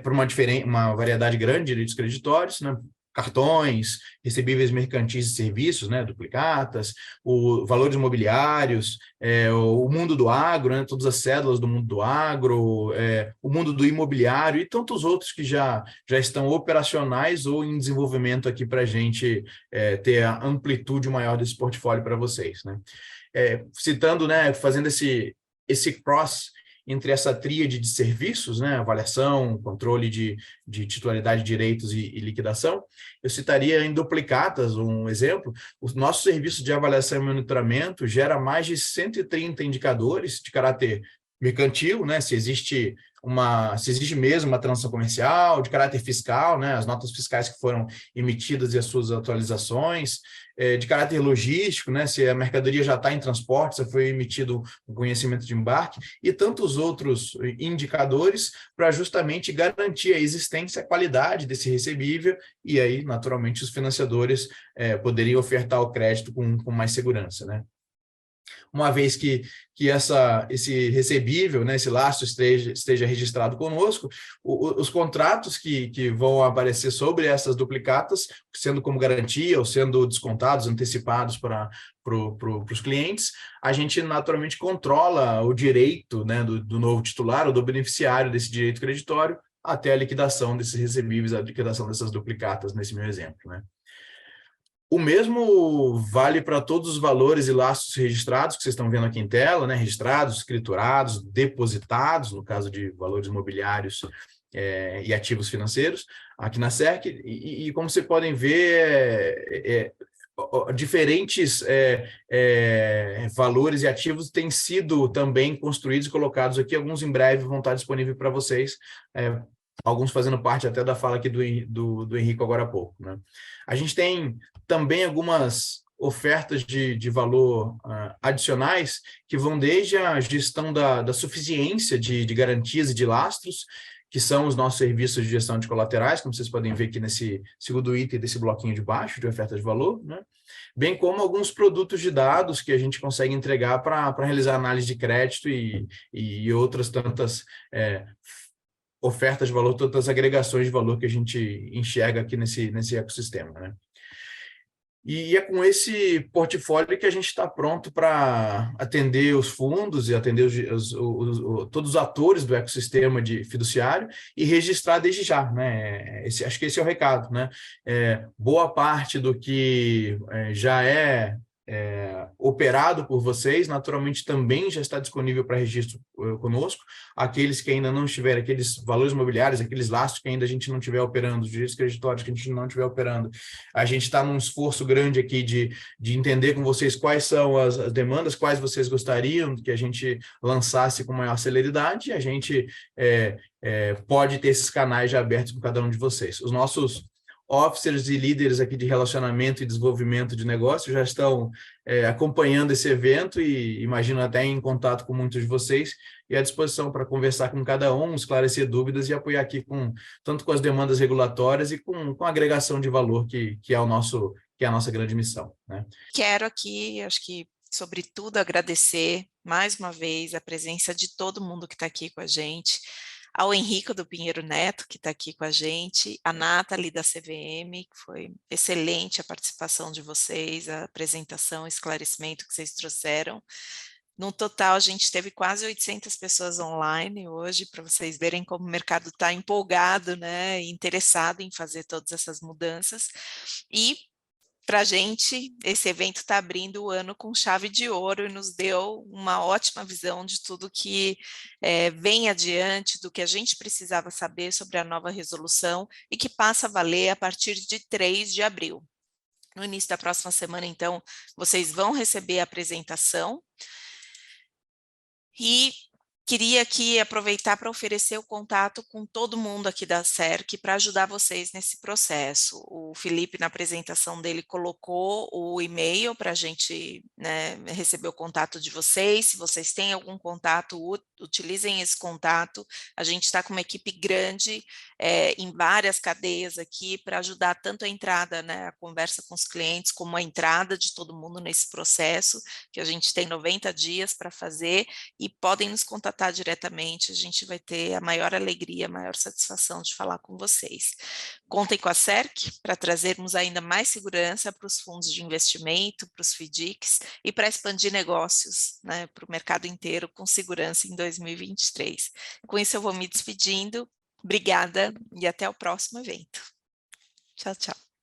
por uma variedade grande de direitos creditórios, né, cartões, recebíveis mercantis e serviços, né, duplicatas, valores imobiliários, o mundo do agro, né, todas as cédulas do mundo do agro, o mundo do imobiliário e tantos outros que já estão operacionais ou em desenvolvimento aqui para a gente ter a amplitude maior desse portfólio para vocês, né. Citando, né, fazendo esse cross entre essa tríade de serviços, né, avaliação, controle de titularidade, direitos e liquidação, eu citaria em duplicatas um exemplo. O nosso serviço de avaliação e monitoramento gera mais de 130 indicadores de caráter mercantil, né, se existe se existe mesmo uma transação comercial, de caráter fiscal, né, as notas fiscais que foram emitidas e as suas atualizações, de caráter logístico, né, se a mercadoria já está em transporte, se foi emitido o conhecimento de embarque, e tantos outros indicadores para justamente garantir a existência e a qualidade desse recebível, e aí, naturalmente, os financiadores poderiam ofertar o crédito com mais segurança, né? Uma vez que esse recebível, né, esse lastro esteja registrado conosco, os contratos que vão aparecer sobre essas duplicatas, sendo como garantia ou sendo descontados, antecipados para os clientes, a gente naturalmente controla o direito, né, do novo titular ou do beneficiário desse direito creditório até a liquidação desses recebíveis, a liquidação dessas duplicatas, nesse meu exemplo, né? O mesmo vale para todos os valores e lastros registrados, que vocês estão vendo aqui em tela, né? Registrados, escriturados, depositados, no caso de valores imobiliários e ativos financeiros, aqui na SERC. E como vocês podem ver, diferentes valores e ativos têm sido também construídos e colocados aqui. Alguns em breve vão estar disponíveis para vocês, alguns fazendo parte até da fala aqui do Henrico agora há pouco, né? A gente tem também algumas ofertas de valor adicionais que vão desde a gestão da suficiência de garantias e de lastros, que são os nossos serviços de gestão de colaterais, como vocês podem ver aqui nesse segundo item desse bloquinho de baixo, de oferta de valor, né? Bem como alguns produtos de dados que a gente consegue entregar para realizar análise de crédito e outras tantas ofertas de valor, todas as agregações de valor que a gente enxerga aqui nesse ecossistema, né? E é com esse portfólio que a gente está pronto para atender os fundos e atender todos os atores do ecossistema de fiduciário e registrar desde já, né? Acho que esse é o recado, né? Boa parte do que já é operado por vocês, naturalmente também já está disponível para registro conosco. Aqueles que ainda não estiverem, aqueles valores imobiliários, aqueles lastros que ainda a gente não estiver operando, os direitos creditórios que a gente não estiver operando, a gente está num esforço grande aqui de entender com vocês quais são as demandas, quais vocês gostariam que a gente lançasse com maior celeridade, e a gente pode ter esses canais já abertos com cada um de vocês. Os nossos officers e líderes aqui de relacionamento e desenvolvimento de negócio já estão acompanhando esse evento e imagino até em contato com muitos de vocês e à disposição para conversar com cada um, esclarecer dúvidas e apoiar aqui tanto com as demandas regulatórias e com a agregação de valor que é a nossa grande missão, né? Quero aqui, acho que, sobretudo, agradecer mais uma vez a presença de todo mundo que está aqui com a gente, ao Henrico do Pinheiro Neto, que está aqui com a gente, a Nathalie da CVM, que foi excelente a participação de vocês, a apresentação, o esclarecimento que vocês trouxeram. No total, a gente teve quase 800 pessoas online hoje, para vocês verem como o mercado está empolgado, né, e interessado em fazer todas essas mudanças. E, para a gente, esse evento está abrindo o ano com chave de ouro e nos deu uma ótima visão de tudo que vem adiante, do que a gente precisava saber sobre a nova resolução e que passa a valer a partir de 3 de abril. No início da próxima semana, então, vocês vão receber a apresentação. E queria aqui aproveitar para oferecer o contato com todo mundo aqui da SERC para ajudar vocês nesse processo. O Felipe, na apresentação dele, colocou o e-mail para a gente, né, receber o contato de vocês. Se vocês têm algum contato, utilizem esse contato. A gente está com uma equipe grande em várias cadeias aqui para ajudar tanto a entrada, né, a conversa com os clientes, como a entrada de todo mundo nesse processo, que a gente tem 90 dias para fazer, e podem nos contatar diretamente, a gente vai ter a maior alegria, a maior satisfação de falar com vocês. Contem com a SERC para trazermos ainda mais segurança para os fundos de investimento, para os FDICs e para expandir negócios, né, para o mercado inteiro com segurança em 2023. Com isso eu vou me despedindo. Obrigada e até o próximo evento. Tchau, tchau.